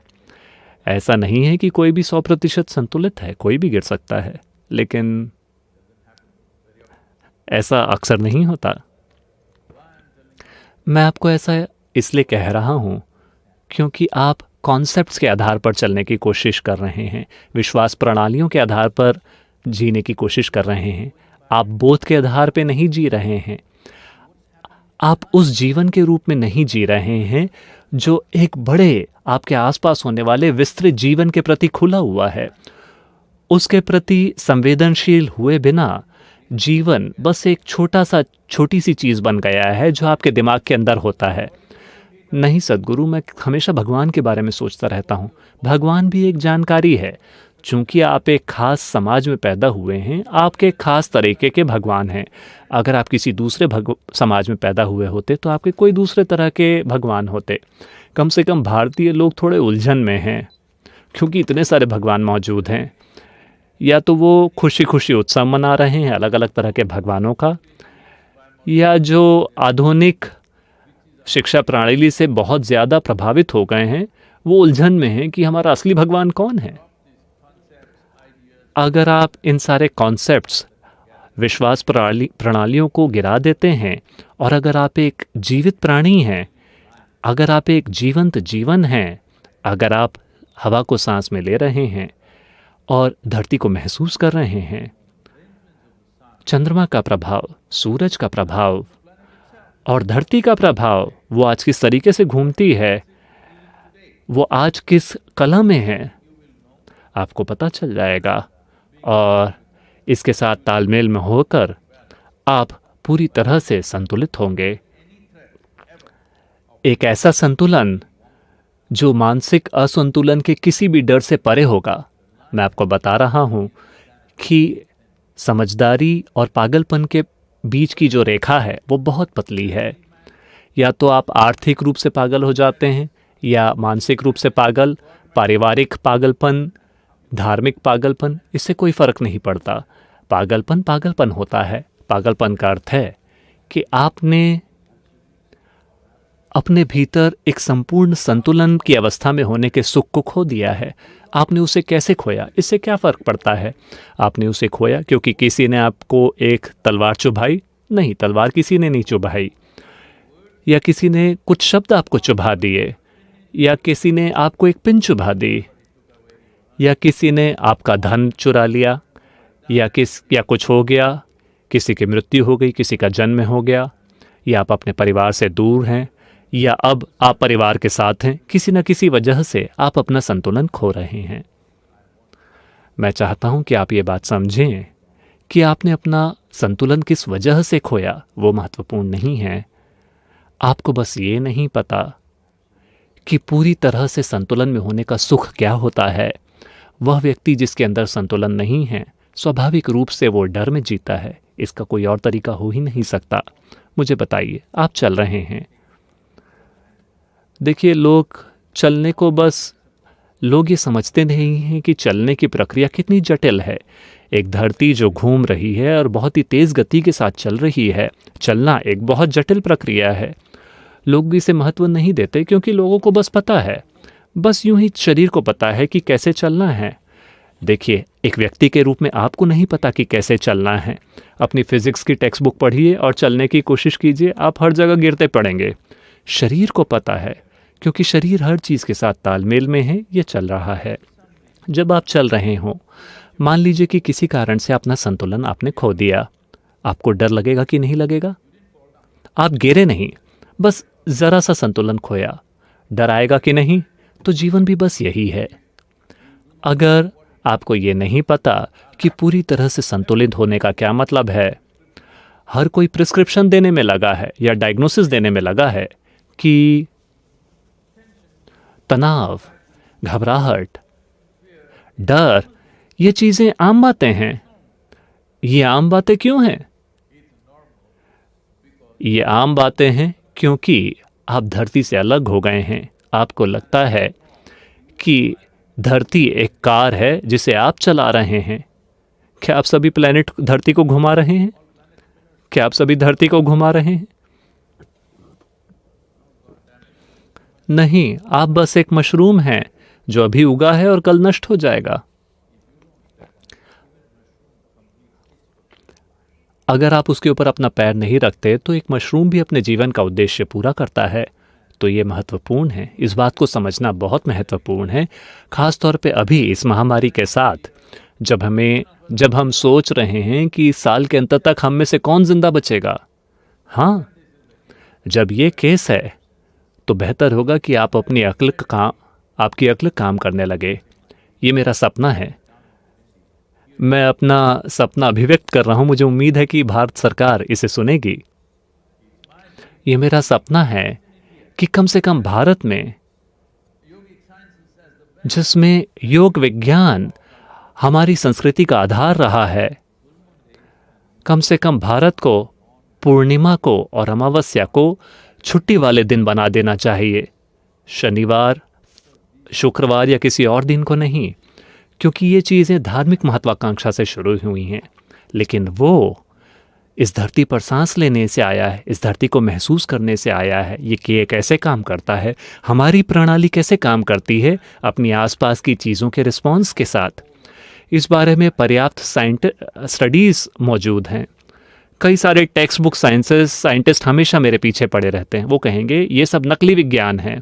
ऐसा नहीं है कि कोई भी 100% संतुलित है, कोई भी गिर सकता है, लेकिन ऐसा अक्सर नहीं होता। मैं आपको ऐसा इसलिए कह रहा हूँ क्योंकि आप कॉन्सेप्ट्स के आधार पर चलने की कोशिश कर रहे हैं, विश्वास प्रणालियों के आधार पर जीने की कोशिश कर रहे हैं। आप बोध के आधार पे नहीं जी रहे हैं। आप उस जीवन के रूप में नहीं जी रहे हैं जो एक बड़े आपके आसपास होने वाले विस्तृत जीवन के प्रति खुला हुआ है। उसके प्रति संवेदनशील हुए बिना जीवन बस एक छोटी सी चीज़ बन गया है जो आपके दिमाग के अंदर होता है। नहीं सद्गुरु, मैं हमेशा भगवान के बारे में सोचता रहता हूँ। भगवान भी एक जानकारी है। चूँकि आप एक ख़ास समाज में पैदा हुए हैं, आपके ख़ास तरीके के भगवान हैं। अगर आप किसी दूसरे समाज में पैदा हुए होते तो आपके कोई दूसरे तरह के भगवान होते। कम से कम भारतीय लोग थोड़े उलझन में हैं क्योंकि इतने सारे भगवान मौजूद हैं। या तो वो खुशी खुशी उत्सव मना रहे हैं अलग अलग तरह के भगवानों का, या जो आधुनिक शिक्षा प्रणाली से बहुत ज़्यादा प्रभावित हो गए हैं, वो उलझन में हैं कि हमारा असली भगवान कौन है। अगर आप इन सारे कॉन्सेप्ट्स, विश्वास प्रणालियों को गिरा देते हैं और अगर आप एक जीवित प्राणी हैं, अगर आप एक जीवंत जीवन हैं, अगर आप हवा को सांस में ले रहे हैं और धरती को महसूस कर रहे हैं, चंद्रमा का प्रभाव, सूरज का प्रभाव और धरती का प्रभाव, वो आज किस तरीके से घूमती है, वो आज किस कला में है, आपको पता चल जाएगा। और इसके साथ तालमेल में होकर आप पूरी तरह से संतुलित होंगे। एक ऐसा संतुलन जो मानसिक असंतुलन के किसी भी डर से परे होगा। मैं आपको बता रहा हूँ कि समझदारी और पागलपन के बीच की जो रेखा है वो बहुत पतली है। या तो आप आर्थिक रूप से पागल हो जाते हैं, या मानसिक रूप से पागल, पारिवारिक पागलपन, धार्मिक पागलपन, इससे कोई फ़र्क नहीं पड़ता। पागलपन पागलपन होता है। पागलपन का अर्थ है कि आपने अपने भीतर एक संपूर्ण संतुलन की अवस्था में होने के सुख को खो दिया है। आपने उसे कैसे खोया, इससे क्या फ़र्क पड़ता है। आपने उसे खोया क्योंकि किसी ने आपको एक तलवार चुभाई? नहीं, तलवार किसी ने नहीं चुभाई। या किसी ने कुछ शब्द आपको चुभा दिए, या किसी ने आपको एक पिन चुभा दी, या किसी ने आपका धन चुरा लिया, या कुछ हो गया, किसी की मृत्यु हो गई, किसी का जन्म हो गया, या आप अपने परिवार से दूर हैं, या अब आप परिवार के साथ हैं। किसी न किसी वजह से आप अपना संतुलन खो रहे हैं। मैं चाहता हूं कि आप ये बात समझें कि आपने अपना संतुलन किस वजह से खोया वो महत्वपूर्ण नहीं है। आपको बस ये नहीं पता कि पूरी तरह से संतुलन में होने का सुख क्या होता है। वह व्यक्ति जिसके अंदर संतुलन नहीं है, स्वाभाविक रूप से वो डर में जीता है। इसका कोई और तरीका हो ही नहीं सकता। मुझे बताइए, आप चल रहे हैं। देखिए, लोग ये समझते नहीं हैं कि चलने की प्रक्रिया कितनी जटिल है। एक धरती जो घूम रही है और बहुत ही तेज़ गति के साथ चल रही है, चलना एक बहुत जटिल प्रक्रिया है। लोग भी इसे महत्व नहीं देते क्योंकि लोगों को बस पता है, बस यूं ही शरीर को पता है कि कैसे चलना है। देखिए, एक व्यक्ति के रूप में आपको नहीं पता कि कैसे चलना है। अपनी फिजिक्स की टेक्स्ट बुक पढ़िए और चलने की कोशिश कीजिए, आप हर जगह गिरते पड़ेंगे। शरीर को पता है क्योंकि शरीर हर चीज़ के साथ तालमेल में है, ये चल रहा है। जब आप चल रहे हो, मान लीजिए कि किसी कारण से अपना संतुलन आपने खो दिया, आपको डर लगेगा कि नहीं लगेगा? आप गिरे नहीं, बस ज़रा सा संतुलन खोया, डर आएगा कि नहीं? तो जीवन भी बस यही है। अगर आपको ये नहीं पता कि पूरी तरह से संतुलित होने का क्या मतलब है, हर कोई प्रिस्क्रिप्शन देने में लगा है या डायग्नोसिस देने में लगा है कि तनाव, घबराहट, डर, ये चीज़ें आम बातें हैं। ये आम बातें क्यों हैं? ये आम बातें हैं क्योंकि आप धरती से अलग हो गए हैं। आपको लगता है कि धरती एक कार है जिसे आप चला रहे हैं। क्या आप सभी प्लैनेट धरती को घुमा रहे हैं? क्या आप सभी धरती को घुमा रहे हैं? नहीं, आप बस एक मशरूम हैं जो अभी उगा है और कल नष्ट हो जाएगा। अगर आप उसके ऊपर अपना पैर नहीं रखते तो एक मशरूम भी अपने जीवन का उद्देश्य पूरा करता है। तो ये महत्वपूर्ण है, इस बात को समझना बहुत महत्वपूर्ण है, ख़ास तौर पे अभी इस महामारी के साथ, जब हम सोच रहे हैं कि साल के अंत तक हम में से कौन जिंदा बचेगा। हाँ, जब ये केस है तो बेहतर होगा कि आपकी अक्ल काम करने लगे। ये मेरा सपना है, मैं अपना सपना अभिव्यक्त कर रहा हूँ। मुझे उम्मीद है कि भारत सरकार इसे सुनेगी। ये मेरा सपना है कि कम से कम भारत में, जिसमें योग विज्ञान हमारी संस्कृति का आधार रहा है, कम से कम भारत को पूर्णिमा को और अमावस्या को छुट्टी वाले दिन बना देना चाहिए, शनिवार, शुक्रवार या किसी और दिन को नहीं, क्योंकि ये चीज़ें धार्मिक महत्वाकांक्षा से शुरू हुई हैं, लेकिन वो इस धरती पर सांस लेने से आया है, इस धरती को महसूस करने से आया है। ये कैसे काम करता है, हमारी प्रणाली कैसे काम करती है अपनी आसपास की चीज़ों के रिस्पॉन्स के साथ, इस बारे में पर्याप्त स्टडीज़ मौजूद हैं। कई सारे टेक्स्ट बुक साइंटिस्ट हमेशा मेरे पीछे पड़े रहते हैं। वो कहेंगे ये सब नकली विज्ञान है।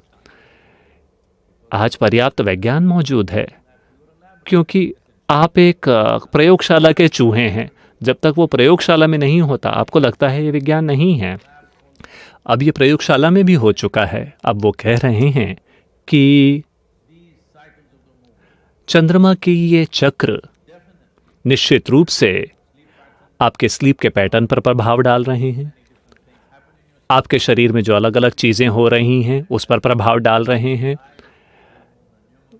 आज पर्याप्त विज्ञान मौजूद है, क्योंकि आप एक प्रयोगशाला के चूहे हैं। जब तक वो प्रयोगशाला में नहीं होता आपको लगता है ये विज्ञान नहीं है। अब ये प्रयोगशाला में भी हो चुका है। अब वो कह रहे हैं कि चंद्रमा की ये चक्र निश्चित रूप से आपके स्लीप के पैटर्न पर प्रभाव डाल रहे हैं, आपके शरीर में जो अलग अलग चीज़ें हो रही हैं उस पर प्रभाव डाल रहे हैं।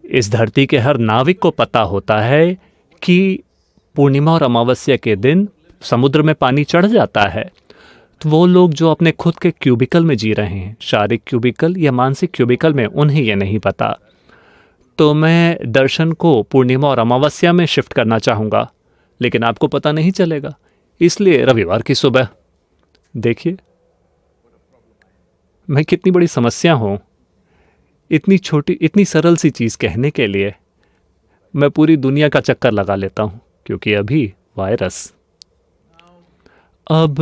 इस धरती के हर नाविक को पता होता है कि पूर्णिमा और अमावस्या के दिन समुद्र में पानी चढ़ जाता है। तो वो लोग जो अपने खुद के क्यूबिकल में जी रहे हैं, शारीरिक क्यूबिकल या मानसिक क्यूबिकल में, उन्हें ये नहीं पता। तो मैं दर्शन को पूर्णिमा और अमावस्या में शिफ्ट करना चाहूँगा, लेकिन आपको पता नहीं चलेगा। इसलिए रविवार की सुबह, देखिए मैं कितनी बड़ी समस्या हूँ। इतनी छोटी, इतनी सरल सी चीज़ कहने के लिए मैं पूरी दुनिया का चक्कर लगा लेता हूँ, क्योंकि अभी वायरस। अब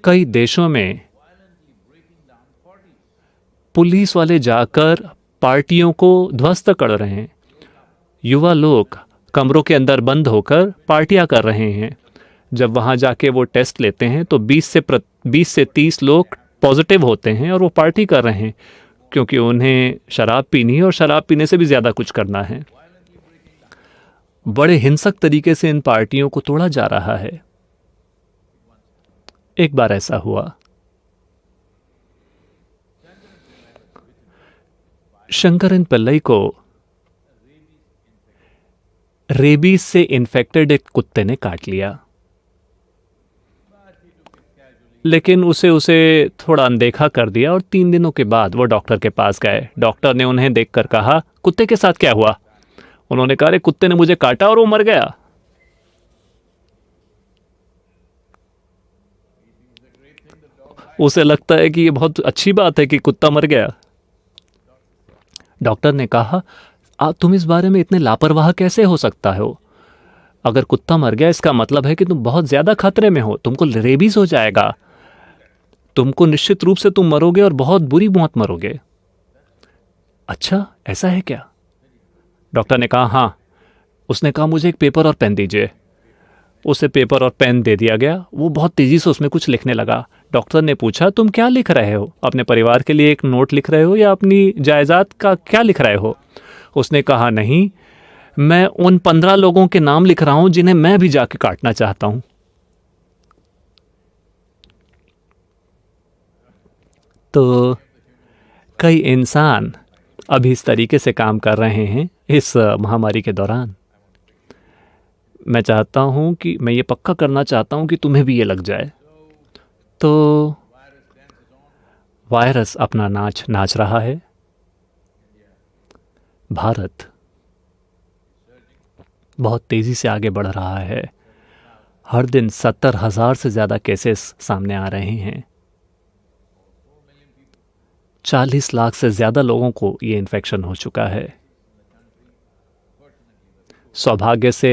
कई देशों में पुलिस वाले जाकर पार्टियों को ध्वस्त कर रहे हैं। युवा लोग कमरों के अंदर बंद होकर पार्टियां कर रहे हैं। जब वहां जाके वो टेस्ट लेते हैं तो 20 से 30 लोग पॉजिटिव होते हैं और वो पार्टी कर रहे हैं, क्योंकि उन्हें शराब पीनी है और शराब पीने से भी ज़्यादा कुछ करना है। बड़े हिंसक तरीके से इन पार्टियों को तोड़ा जा रहा है। एक बार ऐसा हुआ, शंकरन पिल्लई को रेबीज से इन्फेक्टेड एक कुत्ते ने काट लिया, लेकिन उसे थोड़ा अनदेखा कर दिया और 3 दिनों के बाद वो डॉक्टर के पास गए। डॉक्टर ने उन्हें देखकर कहा, कुत्ते के साथ क्या हुआ? उन्होंने कहा, अरे कुत्ते ने मुझे काटा और वो मर गया। उसे लगता है कि ये बहुत अच्छी बात है कि कुत्ता मर गया। डॉक्टर ने कहा, तुम इस बारे में इतने लापरवाह कैसे हो सकता हो? अगर कुत्ता मर गया इसका मतलब है कि तुम बहुत ज़्यादा खतरे में हो, तुमको रेबीज हो जाएगा, तुमको निश्चित रूप से तुम मरोगे और बहुत बुरी मौत मरोगे। अच्छा, ऐसा है क्या? डॉक्टर ने कहा, हाँ। उसने कहा, मुझे एक पेपर और पेन दीजिए। उसे पेपर और पेन दे दिया गया। वो बहुत तेज़ी से उसमें कुछ लिखने लगा। डॉक्टर ने पूछा, तुम क्या लिख रहे हो? अपने परिवार के लिए एक नोट लिख रहे हो या अपनी जायदाद का क्या लिख रहे हो? उसने कहा, नहीं, मैं उन 15 लोगों के नाम लिख रहा हूं जिन्हें मैं भी जाके काटना चाहता हूं। तो कई इंसान अभी इस तरीके से काम कर रहे हैं इस महामारी के दौरान। मैं चाहता हूं कि मैं ये पक्का करना चाहता हूं कि तुम्हें भी ये लग जाए। तो वायरस अपना नाच नाच रहा है। भारत बहुत तेज़ी से आगे बढ़ रहा है। हर दिन 70,000 से ज़्यादा केसेस सामने आ रहे हैं। 40 लाख से ज़्यादा लोगों को ये इन्फेक्शन हो चुका है। सौभाग्य से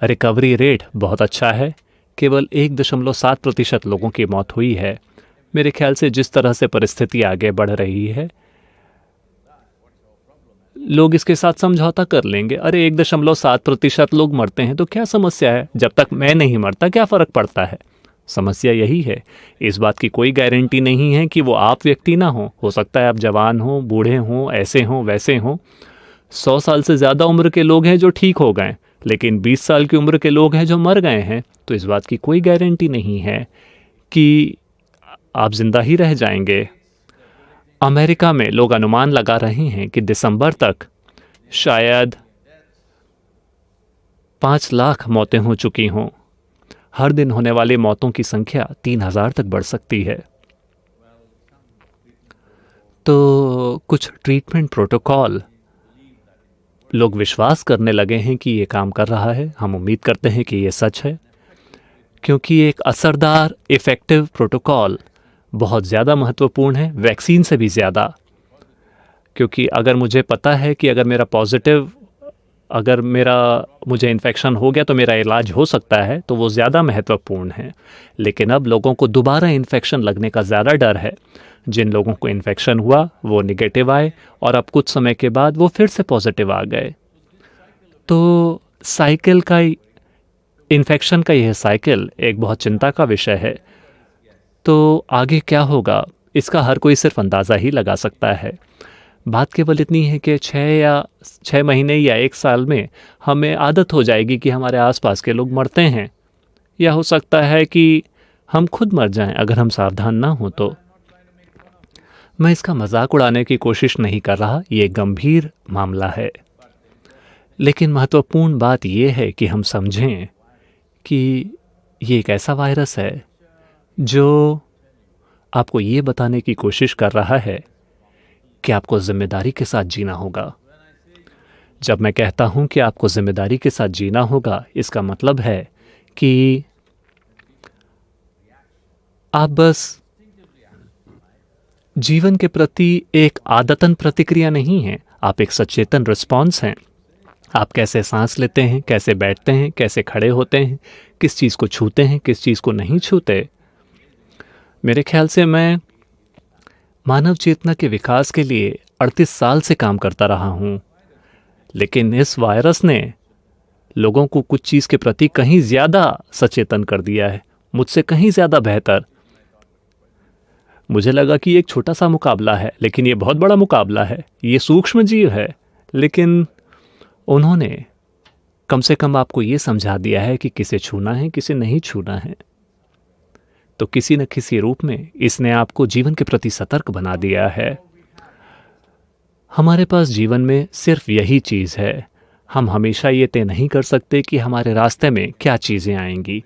रिकवरी रेट बहुत अच्छा है, केवल 1.7% लोगों की मौत हुई है। मेरे ख्याल से जिस तरह से परिस्थिति आगे बढ़ रही है, लोग इसके साथ समझौता कर लेंगे। अरे 1.7% लोग मरते हैं तो क्या समस्या है, जब तक मैं नहीं मरता क्या फ़र्क पड़ता है। समस्या यही है, इस बात की कोई गारंटी नहीं है कि वो आप व्यक्ति ना हो सकता है आप जवान हों, बूढ़े हों, ऐसे हों, वैसे हों। 100 साल से ज़्यादा उम्र के लोग हैं जो ठीक हो गए, लेकिन 20 साल की उम्र के लोग हैं जो मर गए हैं। तो इस बात की कोई गारंटी नहीं है कि आप जिंदा ही रह जाएंगे। अमेरिका में लोग अनुमान लगा रहे हैं कि दिसंबर तक शायद 5 लाख मौतें हो चुकी हों। हर दिन होने वाली मौतों की संख्या 3000 तक बढ़ सकती है। तो कुछ ट्रीटमेंट प्रोटोकॉल लोग विश्वास करने लगे हैं कि ये काम कर रहा है। हम उम्मीद करते हैं कि ये सच है, क्योंकि एक असरदार इफ़ेक्टिव प्रोटोकॉल बहुत ज़्यादा महत्वपूर्ण है, वैक्सीन से भी ज़्यादा। क्योंकि अगर मुझे पता है कि अगर मुझे इन्फेक्शन हो गया तो मेरा इलाज हो सकता है, तो वो ज़्यादा महत्वपूर्ण है। लेकिन अब लोगों को दोबारा इन्फेक्शन लगने का ज़्यादा डर है। जिन लोगों को इन्फेक्शन हुआ वो निगेटिव आए और अब कुछ समय के बाद वो फिर से पॉजिटिव आ गए। तो साइकिल का इन्फेक्शन का यह साइकिल एक बहुत चिंता का विषय है। तो आगे क्या होगा इसका हर कोई सिर्फ अंदाज़ा ही लगा सकता है। बात केवल इतनी है कि 6 महीने या 1 साल में हमें आदत हो जाएगी कि हमारे आसपास के लोग मरते हैं, या हो सकता है कि हम खुद मर जाएं अगर हम सावधान ना हो तो। मैं इसका मजाक उड़ाने की कोशिश नहीं कर रहा, ये गंभीर मामला है। लेकिन महत्वपूर्ण बात यह है कि हम समझें कि ये एक ऐसा वायरस है जो आपको ये बताने की कोशिश कर रहा है कि आपको जिम्मेदारी के साथ जीना होगा। जब मैं कहता हूँ कि आपको जिम्मेदारी के साथ जीना होगा, इसका मतलब है कि आप बस जीवन के प्रति एक आदतन प्रतिक्रिया नहीं है, आप एक सचेतन रिस्पॉन्स हैं। आप कैसे सांस लेते हैं, कैसे बैठते हैं, कैसे खड़े होते हैं, किस चीज़ को छूते हैं, किस चीज़ को नहीं छूते। मेरे ख्याल से मैं मानव चेतना के विकास के लिए 38 साल से काम करता रहा हूँ, लेकिन इस वायरस ने लोगों को कुछ चीज़ के प्रति कहीं ज़्यादा सचेतन कर दिया है, मुझसे कहीं ज़्यादा बेहतर। मुझे लगा कि ये एक छोटा सा मुकाबला है, लेकिन ये बहुत बड़ा मुकाबला है। ये सूक्ष्म जीव है, लेकिन उन्होंने कम से कम आपको ये समझा दिया है कि किसे छूना है, किसे नहीं छूना है। तो किसी न किसी रूप में इसने आपको जीवन के प्रति सतर्क बना दिया है। हमारे पास जीवन में सिर्फ यही चीज़ है। हम हमेशा ये तय नहीं कर सकते कि हमारे रास्ते में क्या चीज़ें आएंगी,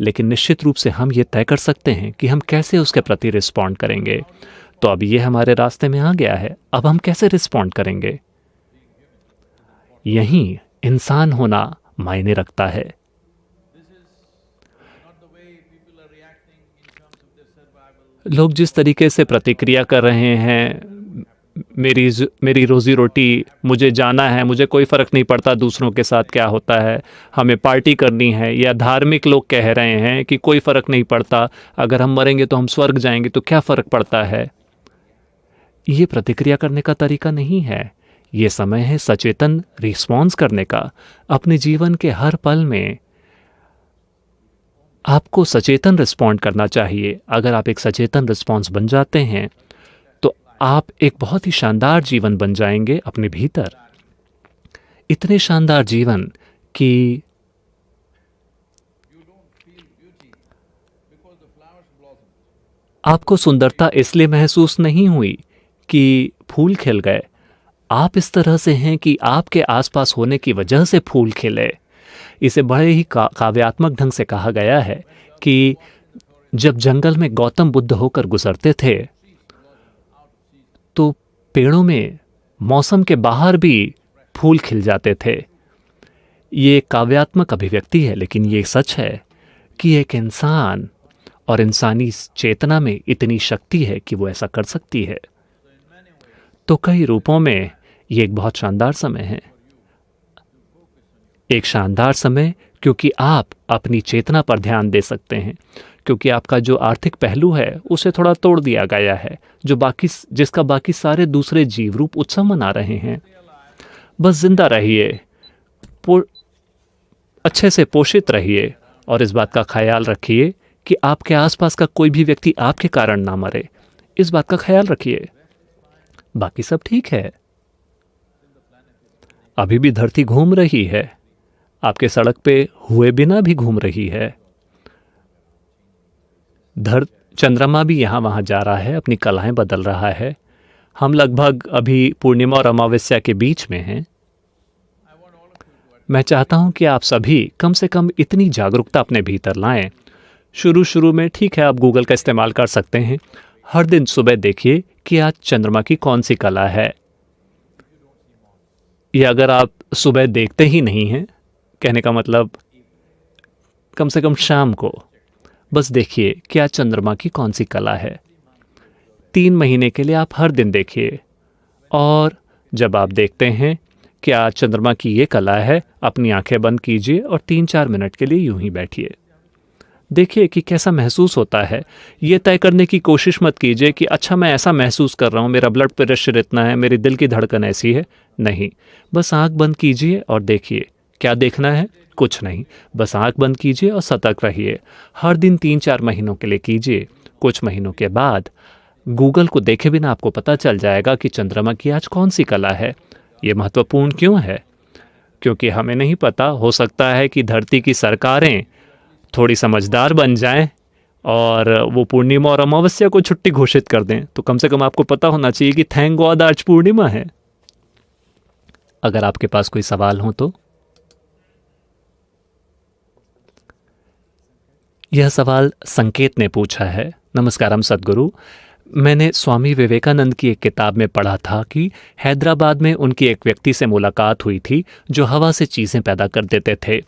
लेकिन निश्चित रूप से हम ये तय कर सकते हैं कि हम कैसे उसके प्रति रिस्पॉन्ड करेंगे। तो अब ये हमारे रास्ते में आ गया है, अब हम कैसे रिस्पॉन्ड करेंगे। यहीं इंसान होना मायने रखता है। लोग जिस तरीके से प्रतिक्रिया कर रहे हैं, मेरी रोजी रोटी, मुझे जाना है, मुझे कोई फ़र्क नहीं पड़ता दूसरों के साथ क्या होता है, हमें पार्टी करनी है, या धार्मिक लोग कह रहे हैं कि कोई फ़र्क नहीं पड़ता, अगर हम मरेंगे तो हम स्वर्ग जाएंगे, तो क्या फ़र्क पड़ता है। ये प्रतिक्रिया करने का तरीका नहीं है। ये समय है सचेतन रिस्पॉन्स करने का। अपने जीवन के हर पल में आपको सचेतन रिस्पॉन्ड करना चाहिए। अगर आप एक सचेतन रिस्पॉन्स बन जाते हैं तो आप एक बहुत ही शानदार जीवन बन जाएंगे अपने भीतर। इतने शानदार जीवन कि आपको सुंदरता इसलिए महसूस नहीं हुई कि फूल खिल गए। आप इस तरह से हैं कि आपके आसपास होने की वजह से फूल खिले। इसे बड़े ही काव्यात्मक ढंग से कहा गया है कि जब जंगल में गौतम बुद्ध होकर गुजरते थे तो पेड़ों में मौसम के बाहर भी फूल खिल जाते थे। ये काव्यात्मक अभिव्यक्ति है, लेकिन ये सच है कि एक इंसान और इंसानी चेतना में इतनी शक्ति है कि वो ऐसा कर सकती है। तो कई रूपों में ये एक बहुत शानदार समय है। एक शानदार समय क्योंकि आप अपनी चेतना पर ध्यान दे सकते हैं, क्योंकि आपका जो आर्थिक पहलू है उसे थोड़ा तोड़ दिया गया है, जिसका बाकी सारे दूसरे जीव रूप उत्सव मना रहे हैं। बस जिंदा रहिए, अच्छे से पोषित रहिए और इस बात का ख्याल रखिए कि आपके आसपास का कोई भी व्यक्ति आपके कारण ना मरे। इस बात का ख्याल रखिए, बाकी सब ठीक है। अभी भी धरती घूम रही है, आपके सड़क पे हुए बिना भी घूम रही है। चंद्रमा भी यहाँ वहाँ जा रहा है, अपनी कलाएं बदल रहा है। हम लगभग अभी पूर्णिमा और अमावस्या के बीच में हैं। मैं चाहता हूं कि आप सभी कम से कम इतनी जागरूकता अपने भीतर लाएं। शुरू में ठीक है, आप गूगल का इस्तेमाल कर सकते हैं। हर दिन सुबह देखिए कि आज चंद्रमा की कौन सी कला है। या अगर आप सुबह देखते ही नहीं हैं, कहने का मतलब कम से कम शाम को बस देखिए कि आज चंद्रमा की कौन सी कला है। 3 महीने के लिए आप हर दिन देखिए, और जब आप देखते हैं कि आज चंद्रमा की ये कला है, अपनी आंखें बंद कीजिए और 3-4 मिनट के लिए यूं ही बैठिए। देखिए कि कैसा महसूस होता है। ये तय करने की कोशिश मत कीजिए कि अच्छा मैं ऐसा महसूस कर रहा हूँ, मेरा ब्लड प्रेशर इतना है, मेरी दिल की धड़कन ऐसी है। नहीं, बस आंख बंद कीजिए और देखिए। क्या देखना है? कुछ नहीं, बस आंख बंद कीजिए और सतर्क रहिए। हर दिन 3-4 महीनों के लिए कीजिए। कुछ महीनों के बाद गूगल को देखे बिना आपको पता चल जाएगा कि चंद्रमा की आज कौन सी कला है। ये महत्वपूर्ण क्यों है? क्योंकि हमें नहीं पता, हो सकता है कि धरती की सरकारें थोड़ी समझदार बन जाएं और वो पूर्णिमा और अमावस्या को छुट्टी घोषित कर दें। तो कम से कम आपको पता होना चाहिए कि थैंक गॉड आज पूर्णिमा है। अगर आपके पास कोई सवाल हो तो। यह सवाल संकेत ने पूछा है। नमस्कारम सद्गुरु, मैंने स्वामी विवेकानंद की एक किताब में पढ़ा था कि हैदराबाद में उनकी एक व्यक्ति से मुलाकात हुई थी जो हवा से चीज़ें पैदा कर देते थे।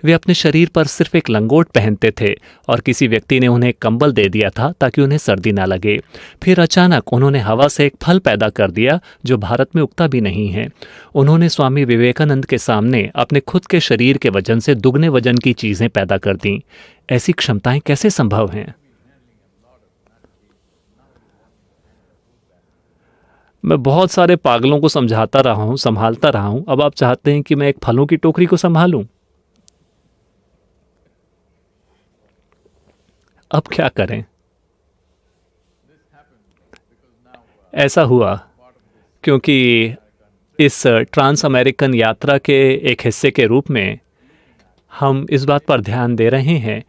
वे अपने शरीर पर सिर्फ एक लंगोट पहनते थे और किसी व्यक्ति ने उन्हें कंबल दे दिया था ताकि उन्हें सर्दी ना लगे। फिर अचानक उन्होंने हवा से एक फल पैदा कर दिया जो भारत में उगता भी नहीं है। उन्होंने स्वामी विवेकानंद के सामने अपने खुद के शरीर के वजन से दुगने वजन की चीज़ें पैदा कर दीं। ऐसी क्षमताएं कैसे संभव हैं? मैं बहुत सारे पागलों को समझाता रहा हूँ, संभालता रहा हूँ। अब आप चाहते हैं कि मैं एक फलों की टोकरी को संभालूं? अब क्या करें? ऐसा हुआ क्योंकि इस ट्रांस अमेरिकन यात्रा के एक हिस्से के रूप में हम इस बात पर ध्यान दे रहे हैं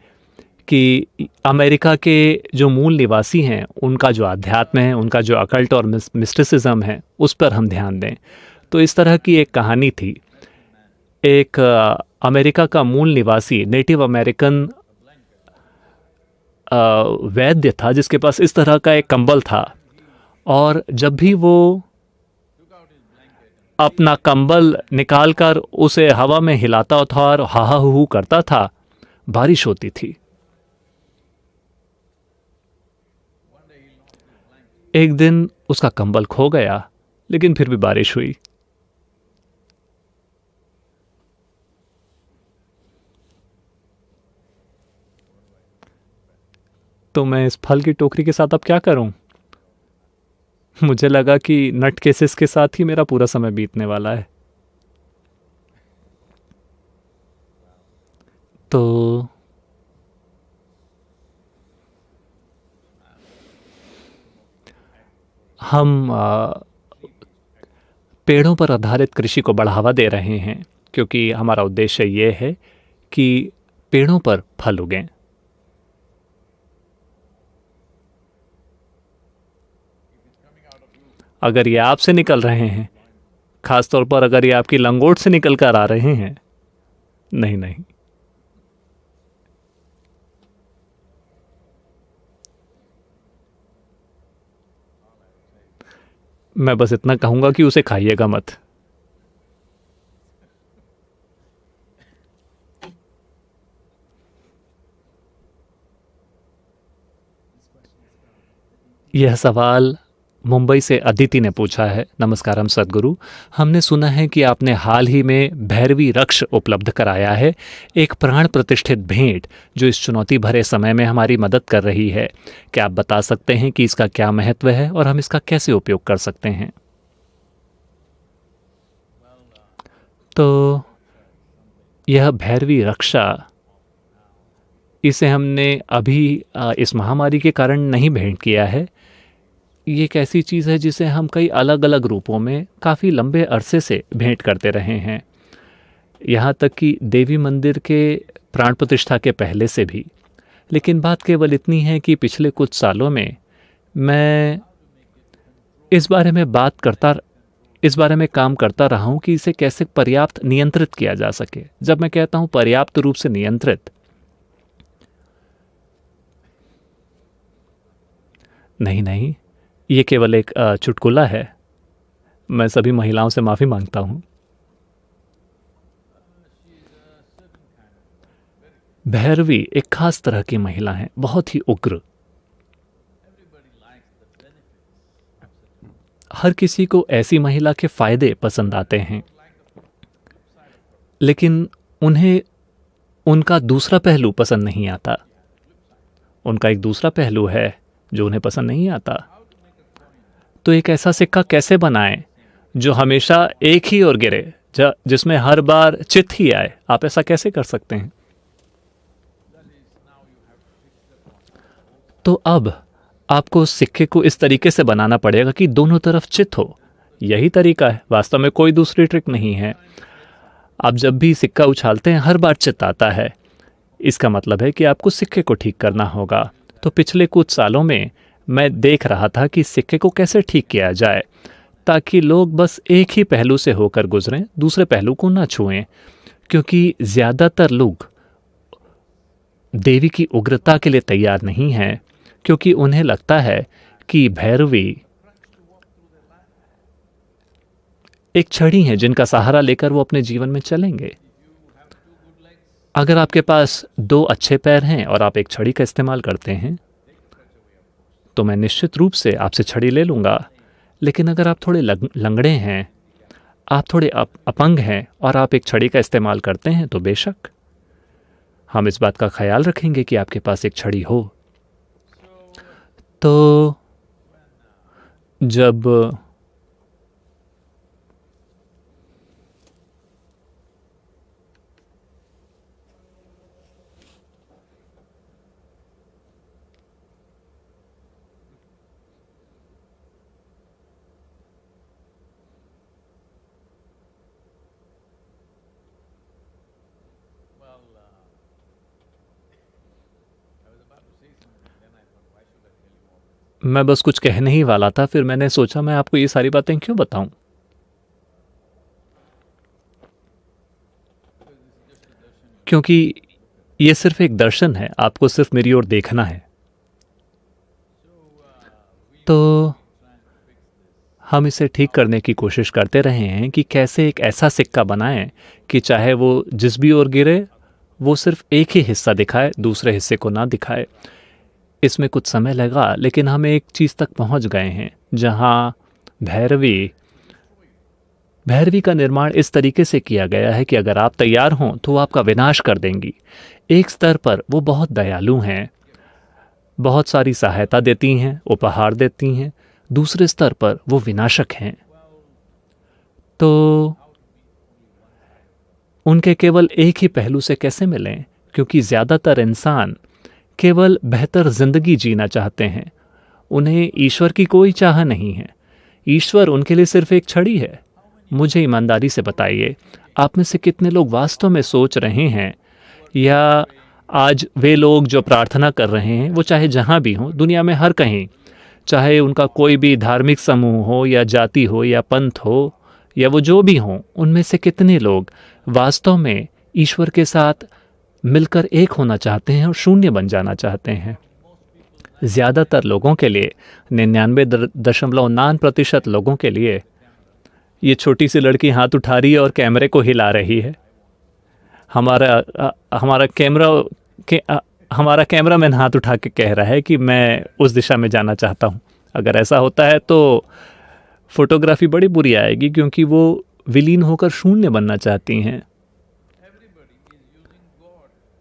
कि अमेरिका के जो मूल निवासी हैं, उनका जो अध्यात्म है, उनका जो अकल्ट और मिस्टिसिज्म है, उस पर हम ध्यान दें। तो इस तरह की एक कहानी थी। एक अमेरिका का मूल निवासी नेटिव अमेरिकन वैद्य था जिसके पास इस तरह का एक कंबल था, और जब भी वो अपना कंबल निकालकर उसे हवा में हिलाता था और हा हा हू करता था, बारिश होती थी। एक दिन उसका कंबल खो गया, लेकिन फिर भी बारिश हुई। तो मैं इस फल की टोकरी के साथ अब क्या करूं? मुझे लगा कि नट केसेस के साथ ही मेरा पूरा समय बीतने वाला है। तो हम पेड़ों पर आधारित कृषि को बढ़ावा दे रहे हैं क्योंकि हमारा उद्देश्य ये है कि पेड़ों पर फल उगें। अगर ये आपसे निकल रहे हैं, खास तौर पर अगर ये आपकी लंगोट से निकल कर आ रहे हैं, नहीं, मैं बस इतना कहूंगा कि उसे खाइएगा मत। यह सवाल मुंबई से अदिति ने पूछा है, नमस्कारम सद्गुरु। हमने सुना है कि आपने हाल ही में भैरवी रक्ष उपलब्ध कराया है, एक प्राण प्रतिष्ठित भेंट जो इस चुनौती भरे समय में हमारी मदद कर रही है। क्या आप बता सकते हैं कि इसका क्या महत्व है और हम इसका कैसे उपयोग कर सकते हैं? तो यह भैरवी रक्षा, इसे हमने अभी इस महामारी के कारण नहीं भेंट किया है। ये एक ऐसी चीज़ है जिसे हम कई अलग अलग रूपों में काफ़ी लंबे अरसे से भेंट करते रहे हैं, यहाँ तक कि देवी मंदिर के प्राण प्रतिष्ठा के पहले से भी। लेकिन बात केवल इतनी है कि पिछले कुछ सालों में मैं इस बारे में काम करता रहा हूँ कि इसे कैसे पर्याप्त नियंत्रित किया जा सके। जब मैं कहता हूँ पर्याप्त रूप से नियंत्रित, नहीं, ये केवल एक चुटकुला है। मैं सभी महिलाओं से माफ़ी मांगता हूँ। भैरवी एक खास तरह की महिला है, बहुत ही उग्र। हर किसी को ऐसी महिला के फायदे पसंद आते हैं, लेकिन उन्हें उनका दूसरा पहलू पसंद नहीं आता। उनका एक दूसरा पहलू है जो उन्हें पसंद नहीं आता। तो एक ऐसा सिक्का कैसे बनाएं जो हमेशा एक ही ओर गिरे, जिसमें हर बार चित ही आए? आप ऐसा कैसे कर सकते हैं? तो अब आपको सिक्के को इस तरीके से बनाना पड़ेगा कि दोनों तरफ चित हो। यही तरीका है, वास्तव में कोई दूसरी ट्रिक नहीं है। आप जब भी सिक्का उछालते हैं हर बार चित आता है, इसका मतलब है कि आपको सिक्के को ठीक करना होगा। तो पिछले कुछ सालों में मैं देख रहा था कि सिक्के को कैसे ठीक किया जाए ताकि लोग बस एक ही पहलू से होकर गुजरें, दूसरे पहलू को ना छुएं, क्योंकि ज़्यादातर लोग देवी की उग्रता के लिए तैयार नहीं हैं, क्योंकि उन्हें लगता है कि भैरवी एक छड़ी है जिनका सहारा लेकर वो अपने जीवन में चलेंगे। अगर आपके पास 2 अच्छे पैर हैं और आप एक छड़ी का इस्तेमाल करते हैं तो मैं निश्चित रूप से आपसे छड़ी ले लूँगा। लेकिन अगर आप थोड़े लंगड़े हैं, आप थोड़े अपंग हैं और आप एक छड़ी का इस्तेमाल करते हैं, तो बेशक हम इस बात का ख्याल रखेंगे कि आपके पास एक छड़ी हो। तो जब मैं बस कुछ कहने ही वाला था, फिर मैंने सोचा मैं आपको ये सारी बातें क्यों बताऊं। क्योंकि ये सिर्फ एक दर्शन है, आपको सिर्फ मेरी ओर देखना है। तो हम इसे ठीक करने की कोशिश करते रहे हैं कि कैसे एक ऐसा सिक्का बनाएं कि चाहे वो जिस भी ओर गिरे वो सिर्फ एक ही हिस्सा दिखाए, दूसरे हिस्से को ना दिखाए। इसमें कुछ समय लगा, लेकिन हम एक चीज़ तक पहुंच गए हैं जहां भैरवी का निर्माण इस तरीके से किया गया है कि अगर आप तैयार हों तो वो आपका विनाश कर देंगी। एक स्तर पर वो बहुत दयालु हैं, बहुत सारी सहायता देती हैं, उपहार देती हैं। दूसरे स्तर पर वो विनाशक हैं। तो उनके केवल एक ही पहलू से कैसे मिलें? क्योंकि ज़्यादातर इंसान केवल बेहतर ज़िंदगी जीना चाहते हैं, उन्हें ईश्वर की कोई चाह नहीं है। ईश्वर उनके लिए सिर्फ एक छड़ी है। मुझे ईमानदारी से बताइए, आप में से कितने लोग वास्तव में सोच रहे हैं, या आज वे लोग जो प्रार्थना कर रहे हैं वो चाहे जहाँ भी हों, दुनिया में हर कहीं, चाहे उनका कोई भी धार्मिक समूह हो या जाति हो या पंथ हो या वो जो भी हों, उनमें से कितने लोग वास्तव में ईश्वर के साथ मिलकर एक होना चाहते हैं और शून्य बन जाना चाहते हैं? ज़्यादातर लोगों के लिए, 99.9% लोगों के लिए, ये छोटी सी लड़की हाथ उठा रही है और कैमरे को हिला रही है। हमारा कैमरामैन हाथ उठा के कह रहा है कि मैं उस दिशा में जाना चाहता हूँ। अगर ऐसा होता है तो फोटोग्राफी बड़ी बुरी आएगी, क्योंकि वो विलीन होकर शून्य बनना चाहती हैं।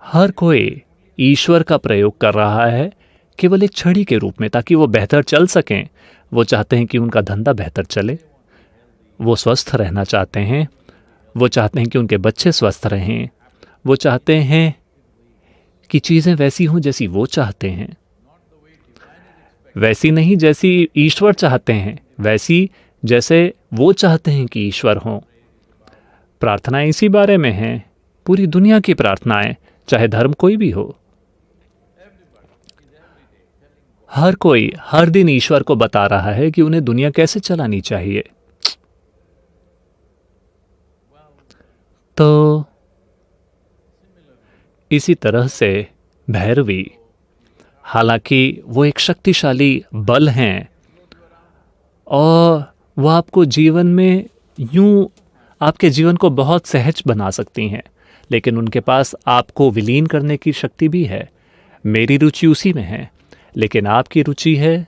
हर कोई ईश्वर का प्रयोग कर रहा है केवल एक छड़ी के रूप में, ताकि वो बेहतर चल सकें। वो चाहते हैं कि उनका धंधा बेहतर चले, वो स्वस्थ रहना चाहते हैं, वो चाहते हैं कि उनके बच्चे स्वस्थ रहें, वो चाहते हैं कि चीज़ें वैसी हों जैसी वो चाहते हैं, वैसी नहीं जैसी ईश्वर चाहते हैं, वैसी जैसे वो चाहते हैं कि ईश्वर हों। प्रार्थनाएं इसी बारे में हैं, पूरी दुनिया की प्रार्थनाएं, चाहे धर्म कोई भी हो। हर कोई हर दिन ईश्वर को बता रहा है कि उन्हें दुनिया कैसे चलानी चाहिए। तो इसी तरह से भैरवी, हालांकि वो एक शक्तिशाली बल हैं और वो आपको जीवन में यूं आपके जीवन को बहुत सहज बना सकती हैं, लेकिन उनके पास आपको विलीन करने की शक्ति भी है। मेरी रुचि उसी में है, लेकिन आपकी रुचि है,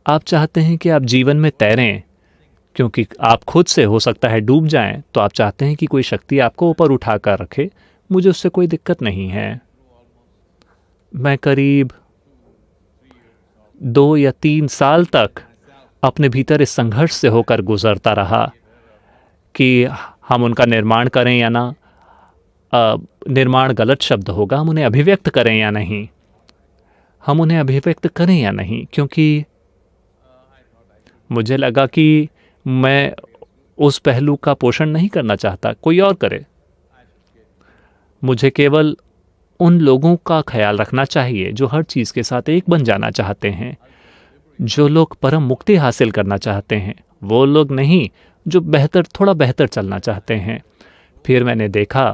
आप चाहते हैं कि आप जीवन में तैरें, क्योंकि आप खुद से हो सकता है डूब जाएं, तो आप चाहते हैं कि कोई शक्ति आपको ऊपर उठा कर रखे। मुझे उससे कोई दिक्कत नहीं है। मैं करीब 2 या 3 साल तक अपने भीतर इस संघर्ष से होकर गुजरता रहा कि हम उनका निर्माण करें या ना। निर्माण गलत शब्द होगा, हम उन्हें अभिव्यक्त करें या नहीं, हम उन्हें अभिव्यक्त करें या नहीं, क्योंकि मुझे लगा कि मैं उस पहलू का पोषण नहीं करना चाहता, कोई और करे। मुझे केवल उन लोगों का ख्याल रखना चाहिए जो हर चीज़ के साथ एक बन जाना चाहते हैं, जो लोग परम मुक्ति हासिल करना चाहते हैं, वो लोग नहीं जो थोड़ा बेहतर चलना चाहते हैं। फिर मैंने देखा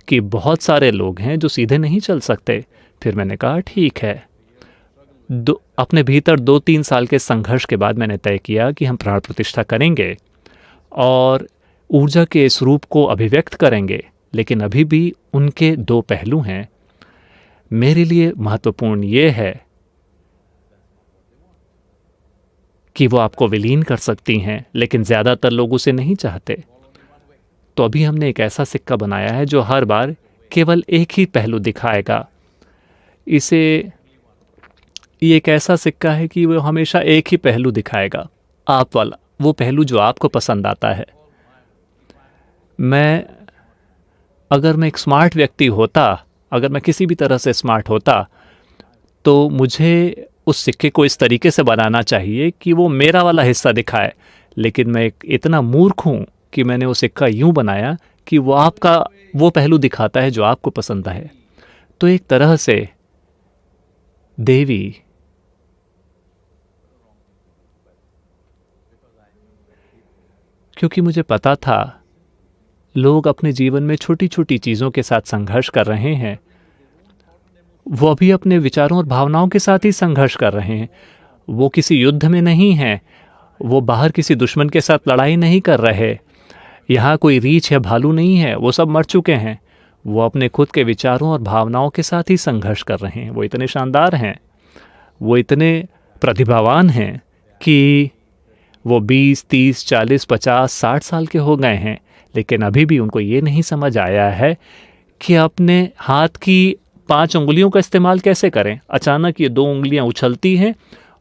कि बहुत सारे लोग हैं जो सीधे नहीं चल सकते। फिर मैंने कहा ठीक है। अपने भीतर 2-3 साल के संघर्ष के बाद मैंने तय किया कि हम प्राण प्रतिष्ठा करेंगे और ऊर्जा के इस रूप को अभिव्यक्त करेंगे, लेकिन अभी भी उनके 2 पहलू हैं। मेरे लिए महत्वपूर्ण ये है कि वो आपको विलीन कर सकती हैं, लेकिन ज़्यादातर लोग उसे नहीं चाहते। तो अभी हमने एक ऐसा सिक्का बनाया है जो हर बार केवल एक ही पहलू दिखाएगा। ये एक ऐसा सिक्का है कि वो हमेशा एक ही पहलू दिखाएगा, आप वाला, वो पहलू जो आपको पसंद आता है। अगर मैं एक स्मार्ट व्यक्ति होता, अगर मैं किसी भी तरह से स्मार्ट होता, तो मुझे उस सिक्के को इस तरीके से बनाना चाहिए कि वो मेरा वाला हिस्सा दिखाए। लेकिन मैं इतना मूर्ख हूँ कि मैंने वो सिक्का यूँ बनाया कि वो आपका वो पहलू दिखाता है जो आपको पसंद है। तो एक तरह से देवी क्योंकि मुझे पता था लोग अपने जीवन में छोटी छोटी चीज़ों के साथ संघर्ष कर रहे हैं, वो भी अपने विचारों और भावनाओं के साथ ही संघर्ष कर रहे हैं। वो किसी युद्ध में नहीं हैं, वो बाहर किसी दुश्मन के साथ लड़ाई नहीं कर रहे। यहाँ कोई रीछ या भालू नहीं है, वो सब मर चुके हैं। वो अपने खुद के विचारों और भावनाओं के साथ ही संघर्ष कर रहे हैं। वो इतने शानदार हैं, वो इतने प्रतिभावान हैं कि वो 20, 30, 40, 50, 60 साल के हो गए हैं, लेकिन अभी भी उनको ये नहीं समझ आया है कि अपने हाथ की 5 उंगलियों का इस्तेमाल कैसे करें। अचानक ये 2 उंगलियां उछलती हैं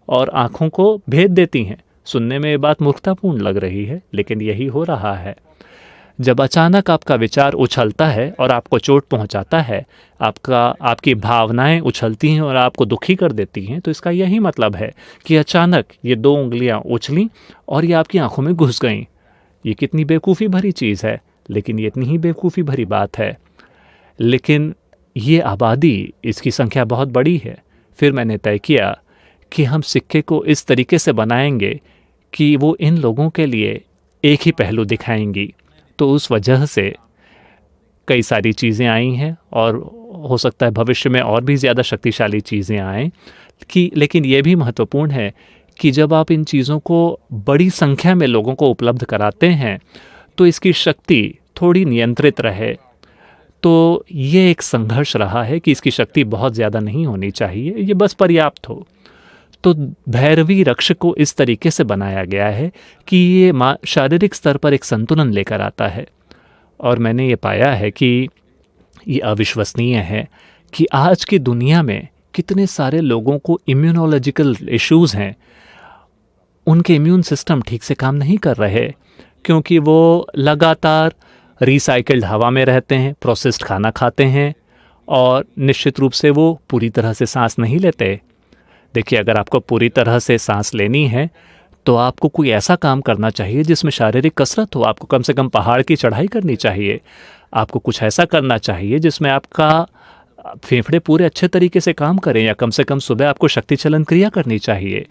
और आँखों को भेद देती हैं। सुनने में ये बात मूर्खतापूर्ण लग रही है, लेकिन यही हो रहा है। जब अचानक आपका विचार उछलता है और आपको चोट पहुंचाता है, आपकी भावनाएं उछलती हैं और आपको दुखी कर देती हैं, तो इसका यही मतलब है कि अचानक ये 2 उंगलियां उछलीं और ये आपकी आंखों में घुस गईं। ये कितनी बेवकूफ़ी भरी चीज़ है, लेकिन ये इतनी ही बेवकूफ़ी भरी बात है। लेकिन ये आबादी, इसकी संख्या बहुत बड़ी है। फिर मैंने तय किया कि हम सिक्के को इस तरीके से बनाएंगे कि वो इन लोगों के लिए एक ही पहलू दिखाएंगी। तो उस वजह से कई सारी चीज़ें आई हैं और हो सकता है भविष्य में और भी ज़्यादा शक्तिशाली चीज़ें आएँ लेकिन ये भी महत्वपूर्ण है कि जब आप इन चीज़ों को बड़ी संख्या में लोगों को उपलब्ध कराते हैं तो इसकी शक्ति थोड़ी नियंत्रित रहे। तो ये एक संघर्ष रहा है कि इसकी शक्ति बहुत ज़्यादा नहीं होनी चाहिए, ये बस पर्याप्त हो। तो भैरवी रक्ष को इस तरीके से बनाया गया है कि ये शारीरिक स्तर पर एक संतुलन लेकर आता है। और मैंने ये पाया है कि ये अविश्वसनीय है कि आज की दुनिया में कितने सारे लोगों को इम्यूनोलॉजिकल इश्यूज़ हैं, उनके इम्यून सिस्टम ठीक से काम नहीं कर रहे क्योंकि वो लगातार रिसाइकिल्ड हवा में रहते हैं, प्रोसेस्ड खाना खाते हैं और निश्चित रूप से वो पूरी तरह से सांस नहीं लेते। देखिए, अगर आपको पूरी तरह से सांस लेनी है तो आपको कोई ऐसा काम करना चाहिए जिसमें शारीरिक कसरत हो। आपको कम से कम पहाड़ की चढ़ाई करनी चाहिए। आपको कुछ ऐसा करना चाहिए जिसमें आपका फेफड़े पूरे अच्छे तरीके से काम करें, या कम से कम सुबह आपको शक्ति चलन क्रिया करनी चाहिए,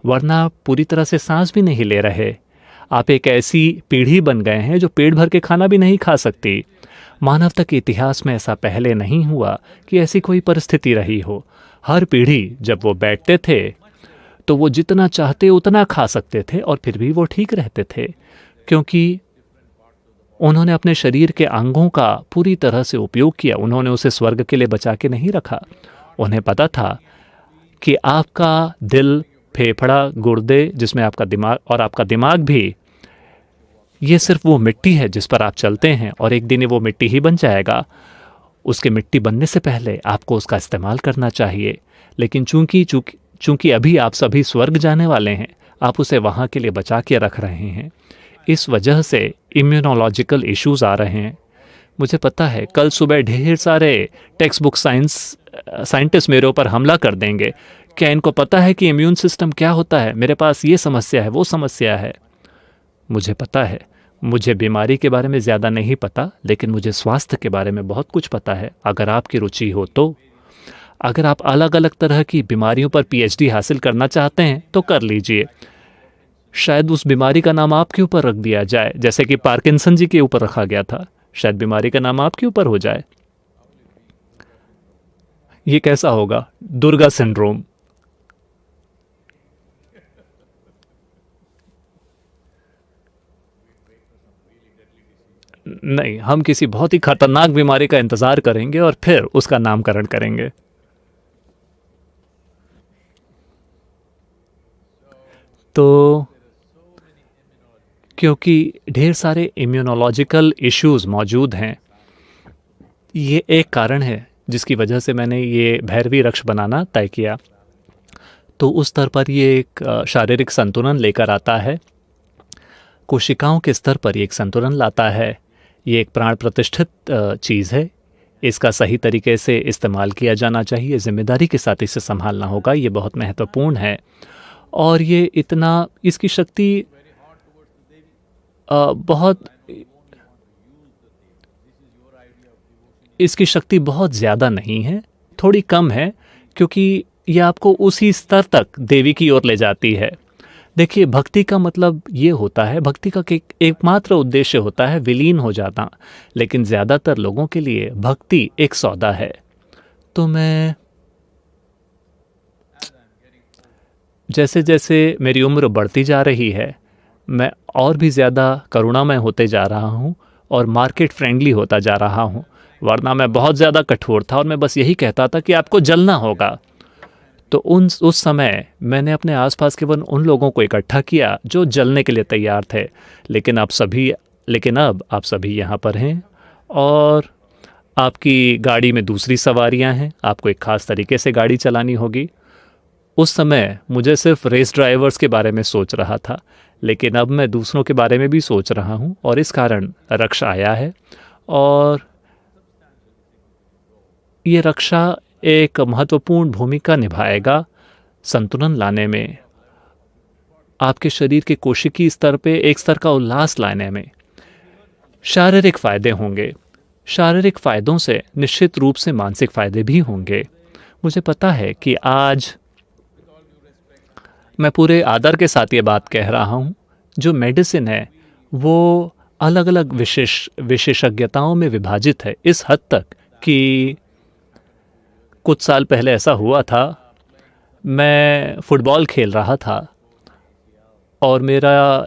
वरना आप पूरी तरह से सांस भी नहीं ले रहे। आप एक ऐसी पीढ़ी बन गए हैं जो पेट भर के खाना भी नहीं खा सकती। मानवता के इतिहास में ऐसा पहले नहीं हुआ कि ऐसी कोई परिस्थिति रही हो। हर पीढ़ी जब वो बैठते थे तो वो जितना चाहते उतना खा सकते थे और फिर भी वो ठीक रहते थे, क्योंकि उन्होंने अपने शरीर के अंगों का पूरी तरह से उपयोग किया। उन्होंने उसे स्वर्ग के लिए बचा के नहीं रखा। उन्हें पता था कि आपका दिल, फेफड़ा, गुर्दे, जिसमें आपका दिमाग और आपका दिमाग भी, ये सिर्फ वो मिट्टी है जिस पर आप चलते हैं और एक दिन वो मिट्टी ही बन जाएगा। उसके मिट्टी बनने से पहले आपको उसका इस्तेमाल करना चाहिए। लेकिन चूंकि अभी आप सभी स्वर्ग जाने वाले हैं, आप उसे वहाँ के लिए बचा के रख रहे हैं। इस वजह से इम्यूनोलॉजिकल इश्यूज़ आ रहे हैं। मुझे पता है कल सुबह ढेर सारे टेक्स्ट बुक साइंटिस्ट मेरे ऊपर हमला कर देंगे। क्या इनको पता है कि इम्यून सिस्टम क्या होता है? मेरे पास ये समस्या है, वो समस्या है। मुझे पता है, मुझे बीमारी के बारे में ज़्यादा नहीं पता, लेकिन मुझे स्वास्थ्य के बारे में बहुत कुछ पता है। अगर आपकी रुचि हो तो, अगर आप अलग अलग तरह की बीमारियों पर पीएचडी हासिल करना चाहते हैं तो कर लीजिए। शायद उस बीमारी का नाम आपके ऊपर रख दिया जाए, जैसे कि पार्किंसन जी के ऊपर रखा गया था। शायद बीमारी का नाम आपके ऊपर हो जाए। ये कैसा होगा? दुर्गा सिंड्रोम। नहीं, हम किसी बहुत ही खतरनाक बीमारी का इंतज़ार करेंगे और फिर उसका नामकरण करेंगे। तो क्योंकि ढेर सारे इम्यूनोलॉजिकल इश्यूज़ मौजूद हैं, ये एक कारण है जिसकी वजह से मैंने ये भैरवी रक्ष बनाना तय किया। तो उस स्तर पर ये एक शारीरिक संतुलन लेकर आता है, कोशिकाओं के स्तर पर ये एक संतुलन लाता है। ये एक प्राण प्रतिष्ठित चीज़ है। इसका सही तरीके से इस्तेमाल किया जाना चाहिए, ज़िम्मेदारी के साथ इसे संभालना होगा। ये बहुत महत्वपूर्ण है और ये इतना, इसकी शक्ति इसकी शक्ति बहुत ज़्यादा नहीं है, थोड़ी कम है, क्योंकि ये आपको उसी स्तर तक देवी की ओर ले जाती है। देखिए, भक्ति का मतलब ये होता है, भक्ति का एकमात्र उद्देश्य होता है विलीन हो जाना, लेकिन ज़्यादातर लोगों के लिए भक्ति एक सौदा है। तो मैं जैसे जैसे मेरी उम्र बढ़ती जा रही है, मैं और भी ज़्यादा करुणामय होते जा रहा हूँ और मार्केट फ्रेंडली होता जा रहा हूँ। वरना मैं बहुत ज़्यादा कठोर था और मैं बस यही कहता था कि आपको जलना होगा। तो उस समय मैंने अपने आसपास केवल उन लोगों को इकट्ठा किया जो जलने के लिए तैयार थे। लेकिन अब आप सभी यहाँ पर हैं और आपकी गाड़ी में दूसरी सवारियाँ हैं। आपको एक ख़ास तरीके से गाड़ी चलानी होगी। उस समय मुझे सिर्फ रेस ड्राइवर्स के बारे में सोच रहा था, लेकिन अब मैं दूसरों के बारे में भी सोच रहा हूँ और इस कारण रक्षा आया है। और ये रक्षा एक महत्वपूर्ण भूमिका निभाएगा संतुलन लाने में, आपके शरीर के कोशिकीय स्तर पे एक स्तर का उल्लास लाने में। शारीरिक फ़ायदे होंगे, शारीरिक फ़ायदों से निश्चित रूप से मानसिक फ़ायदे भी होंगे। मुझे पता है कि आज मैं पूरे आदर के साथ ये बात कह रहा हूँ, जो मेडिसिन है वो अलग अलग विशेषज्ञताओं में विभाजित है, इस हद तक कि कुछ साल पहले ऐसा हुआ था, मैं फुटबॉल खेल रहा था और मेरा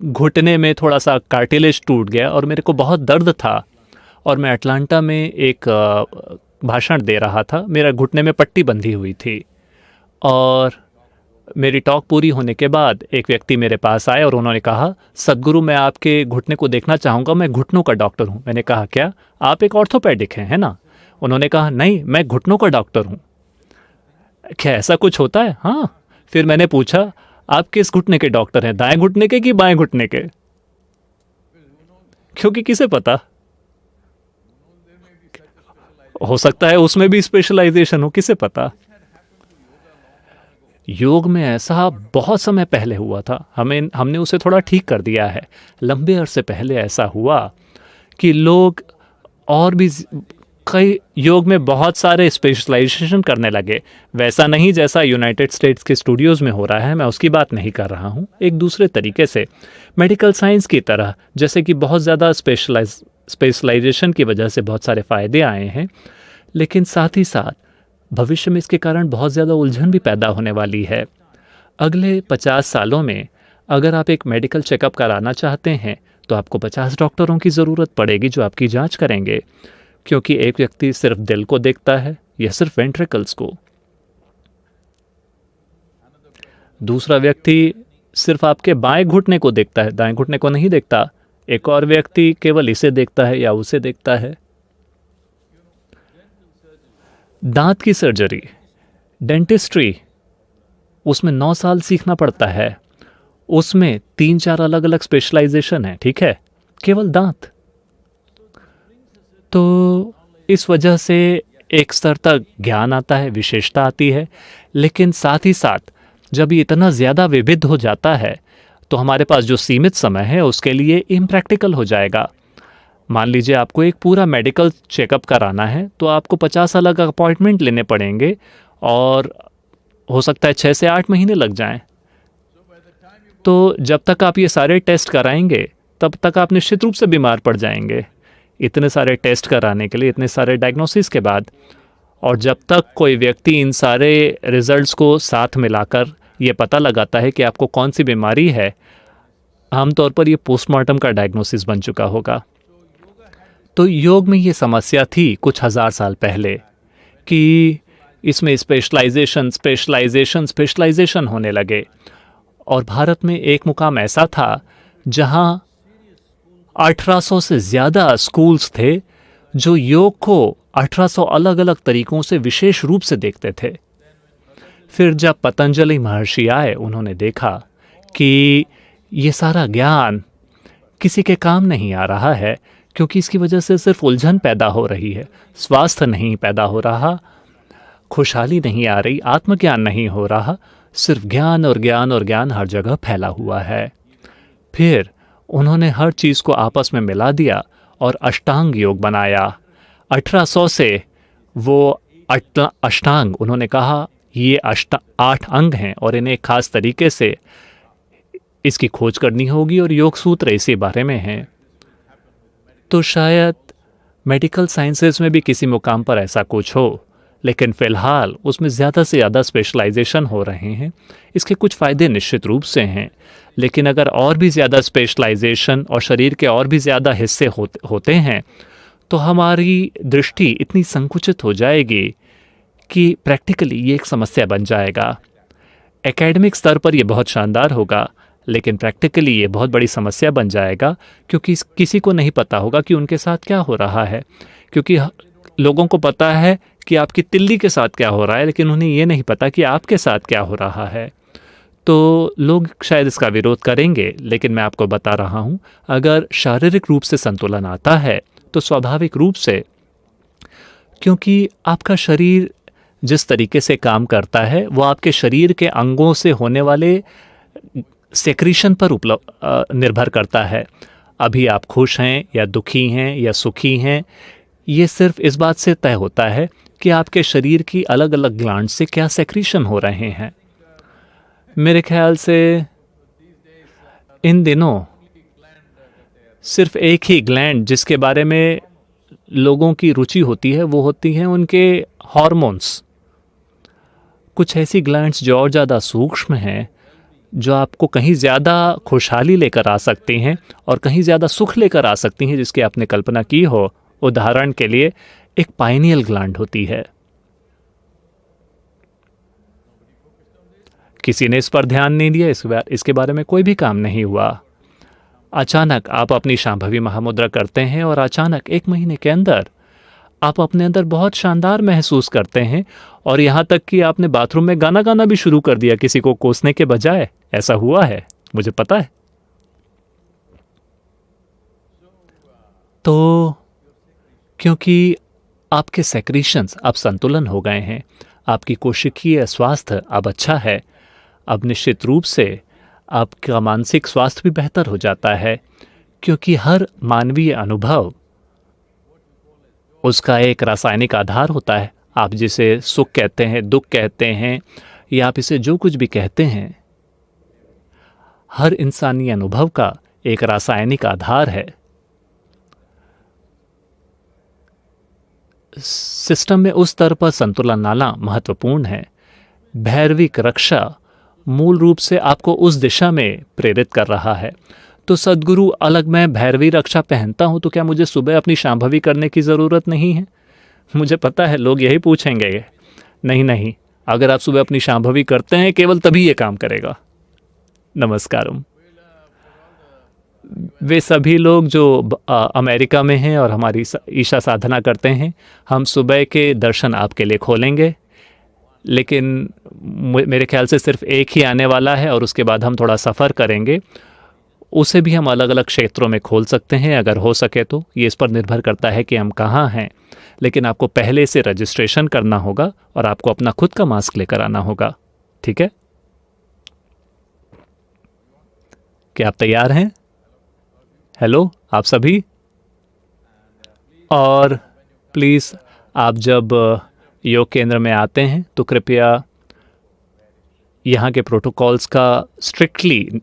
घुटने में थोड़ा सा कार्टिलेज टूट गया और मेरे को बहुत दर्द था और मैं अटलांटा में एक भाषण दे रहा था। मेरा घुटने में पट्टी बंधी हुई थी और मेरी टॉक पूरी होने के बाद एक व्यक्ति मेरे पास आए और उन्होंने कहा, सद्गुरु मैं आपके घुटने को देखना चाहूँगा, मैं घुटनों का डॉक्टर हूँ। मैंने कहा क्या, आप एक ऑर्थोपेडिक हैं, है ना? उन्होंने कहा नहीं, मैं घुटनों का डॉक्टर हूँ। क्या ऐसा कुछ होता है? हाँ। फिर मैंने पूछा, आप किस घुटने के डॉक्टर हैं, दाएं घुटने के कि बाएं घुटने के? क्योंकि किसे पता, हो सकता है उसमें भी स्पेशलाइजेशन हो, किसे पता। योग में ऐसा बहुत समय पहले हुआ था, हमने उसे थोड़ा ठीक कर दिया है। लंबे अरसे पहले ऐसा हुआ कि लोग और भी कई योग में बहुत सारे स्पेशलाइजेशन करने लगे। वैसा नहीं जैसा यूनाइटेड स्टेट्स के स्टूडियोज़ में हो रहा है, मैं उसकी बात नहीं कर रहा हूँ। एक दूसरे तरीके से मेडिकल साइंस की तरह, जैसे कि बहुत ज़्यादा स्पेशलाइजेशन की वजह से बहुत सारे फ़ायदे आए हैं, लेकिन साथ ही साथ भविष्य में इसके कारण बहुत ज़्यादा उलझन भी पैदा होने वाली है। अगले 50 सालों में अगर आप एक मेडिकल चेकअप कराना चाहते हैं तो आपको 50 डॉक्टरों की ज़रूरत पड़ेगी जो आपकी जांच करेंगे, क्योंकि एक व्यक्ति सिर्फ दिल को देखता है या सिर्फ वेंट्रिकल्स को, दूसरा व्यक्ति सिर्फ आपके बाएं घुटने को देखता है, दाएं घुटने को नहीं देखता, एक और व्यक्ति केवल इसे देखता है या उसे देखता है। दांत की सर्जरी, डेंटिस्ट्री, उसमें 9 साल सीखना पड़ता है, उसमें 3-4 अलग अलग स्पेशलाइजेशन है, ठीक है, केवल दांत। तो इस वजह से एक स्तर तक ज्ञान आता है, विशेषता आती है, लेकिन साथ ही साथ जब ये इतना ज़्यादा विविध हो जाता है तो हमारे पास जो सीमित समय है उसके लिए इम्प्रैक्टिकल हो जाएगा। मान लीजिए आपको एक पूरा मेडिकल चेकअप कराना है तो आपको 50 अलग अपॉइंटमेंट लेने पड़ेंगे और हो सकता है 6 से 8 महीने लग जाएं। तो जब तक आप ये सारे टेस्ट कराएंगे तब तक आप निश्चित रूप से बीमार पड़ जाएंगे, इतने सारे टेस्ट कराने के लिए, इतने सारे डायग्नोसिस के बाद। और जब तक कोई व्यक्ति इन सारे रिजल्ट्स को साथ मिलाकर ये पता लगाता है कि आपको कौन सी बीमारी है, आमतौर पर ये पोस्टमार्टम का डायग्नोसिस बन चुका होगा। तो योग में ये समस्या थी कुछ 1000 साल पहले कि इसमें स्पेशलाइजेशन होने लगे। और भारत में एक मुकाम ऐसा था जहां 1800 से ज़्यादा स्कूल्स थे जो योग को 1800 अलग अलग तरीकों से विशेष रूप से देखते थे। फिर जब पतंजलि महर्षि आए, उन्होंने देखा कि ये सारा ज्ञान किसी के काम नहीं आ रहा है, क्योंकि इसकी वजह से सिर्फ उलझन पैदा हो रही है, स्वास्थ्य नहीं पैदा हो रहा, खुशहाली नहीं आ रही, आत्मज्ञान नहीं हो रहा, सिर्फ ज्ञान और ज्ञान और ज्ञान हर जगह फैला हुआ है। फिर उन्होंने हर चीज़ को आपस में मिला दिया और अष्टांग योग बनाया। 1800 से वो अष्टांग, उन्होंने कहा ये 8 अंग हैं और इन्हें एक खास तरीके से इसकी खोज करनी होगी और योग सूत्र इसी बारे में हैं। तो शायद मेडिकल साइंसेस में भी किसी मुकाम पर ऐसा कुछ हो, लेकिन फ़िलहाल उसमें ज़्यादा से ज़्यादा स्पेशलाइजेशन हो रहे हैं। इसके कुछ फ़ायदे निश्चित रूप से हैं, लेकिन अगर और भी ज़्यादा स्पेशलाइजेशन और शरीर के और भी ज़्यादा हिस्से होते हैं तो हमारी दृष्टि इतनी संकुचित हो जाएगी कि प्रैक्टिकली ये एक समस्या बन जाएगा। एकेडमिक स्तर पर ये बहुत शानदार होगा, लेकिन प्रैक्टिकली ये बहुत बड़ी समस्या बन जाएगा, क्योंकि किसी को नहीं पता होगा कि उनके साथ क्या हो रहा है। क्योंकि लोगों को पता है कि आपकी तिल्ली के साथ क्या हो रहा है, लेकिन उन्हें ये नहीं पता कि आपके साथ क्या हो रहा है। तो लोग शायद इसका विरोध करेंगे, लेकिन मैं आपको बता रहा हूँ, अगर शारीरिक रूप से संतुलन आता है तो स्वाभाविक रूप से, क्योंकि आपका शरीर जिस तरीके से काम करता है वो आपके शरीर के अंगों से होने वाले सेक्रीशन पर निर्भर करता है। अभी आप खुश हैं या दुखी हैं या सुखी हैं, ये सिर्फ इस बात से तय होता है कि आपके शरीर की अलग अलग ग्लैंड से क्या सेक्रीशन हो रहे हैं। मेरे ख्याल से इन दिनों सिर्फ एक ही ग्लैंड जिसके बारे में लोगों की रुचि होती है वो होती हैं उनके हार्मोन्स। कुछ ऐसी ग्लैंड्स जो और ज़्यादा सूक्ष्म हैं, जो आपको कहीं ज़्यादा खुशहाली लेकर आ सकती हैं और कहीं ज़्यादा सुख लेकर आ सकती हैं जिसकी आपने कल्पना की हो। उदाहरण के लिए एक पाइनियल ग्लैंड होती है। किसी ने इस पर ध्यान नहीं दिया, इसके बारे में कोई भी काम नहीं हुआ। अचानक आप अपनी शांभवी महामुद्रा करते हैं और अचानक 1 महीने के अंदर आप अपने अंदर बहुत शानदार महसूस करते हैं, और यहाँ तक कि आपने बाथरूम में गाना गाना भी शुरू कर दिया किसी को कोसने के बजाय। ऐसा हुआ है, मुझे पता है। तो क्योंकि आपके सेक्रीशंस अब संतुलन हो गए हैं, आपकी कोशिकीय स्वास्थ्य अब अच्छा है, अब निश्चित रूप से आपका मानसिक स्वास्थ्य भी बेहतर हो जाता है, क्योंकि हर मानवीय अनुभव उसका एक रासायनिक आधार होता है। आप जिसे सुख कहते हैं, दुख कहते हैं, या आप इसे जो कुछ भी कहते हैं, हर इंसानी अनुभव का एक रासायनिक आधार है। सिस्टम में उस स्तर पर संतुलन लाना महत्वपूर्ण है। भैरविक रक्षा मूल रूप से आपको उस दिशा में प्रेरित कर रहा है। तो सद्गुरु, अलग मैं भैरवी रक्षा पहनता हूँ तो क्या मुझे सुबह अपनी शांभवी करने की ज़रूरत नहीं है? मुझे पता है लोग यही पूछेंगे। नहीं नहीं, अगर आप सुबह अपनी शांभवी करते हैं केवल तभी ये काम करेगा। नमस्कारम। वे सभी लोग जो अमेरिका में हैं और हमारी ईशा साधना करते हैं, हम सुबह के दर्शन आपके लिए खोलेंगे, लेकिन मेरे ख्याल से सिर्फ एक ही आने वाला है और उसके बाद हम थोड़ा सफ़र करेंगे। उसे भी हम अलग अलग क्षेत्रों में खोल सकते हैं अगर हो सके तो। ये इस पर निर्भर करता है कि हम कहाँ हैं, लेकिन आपको पहले से रजिस्ट्रेशन करना होगा और आपको अपना खुद का मास्क लेकर आना होगा। ठीक है? क्या आप तैयार हैं? हेलो आप सभी। और प्लीज़ आप जब योग केंद्र में आते हैं तो कृपया यहाँ के प्रोटोकॉल्स का स्ट्रिक्टली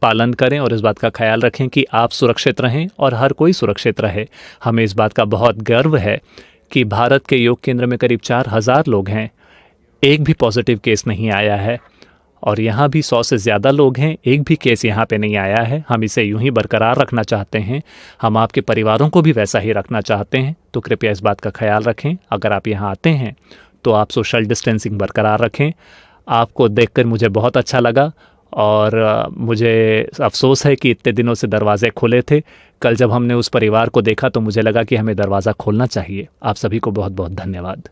पालन करें और इस बात का ख्याल रखें कि आप सुरक्षित रहें और हर कोई सुरक्षित रहे। हमें इस बात का बहुत गर्व है कि भारत के योग केंद्र में करीब 4000 लोग हैं, एक भी पॉजिटिव केस नहीं आया है, और यहाँ भी 100 से ज़्यादा लोग हैं, एक भी केस यहाँ पे नहीं आया है। हम इसे यूं ही बरकरार रखना चाहते हैं, हम आपके परिवारों को भी वैसा ही रखना चाहते हैं। तो कृपया इस बात का ख्याल रखें। अगर आप यहाँ आते हैं तो आप सोशल डिस्टेंसिंग बरकरार रखें। आपको देखकर मुझे बहुत अच्छा लगा, और मुझे अफसोस है कि इतने दिनों से दरवाजे खुले थे। कल जब हमने उस परिवार को देखा तो मुझे लगा कि हमें दरवाज़ा खोलना चाहिए। आप सभी को बहुत बहुत धन्यवाद।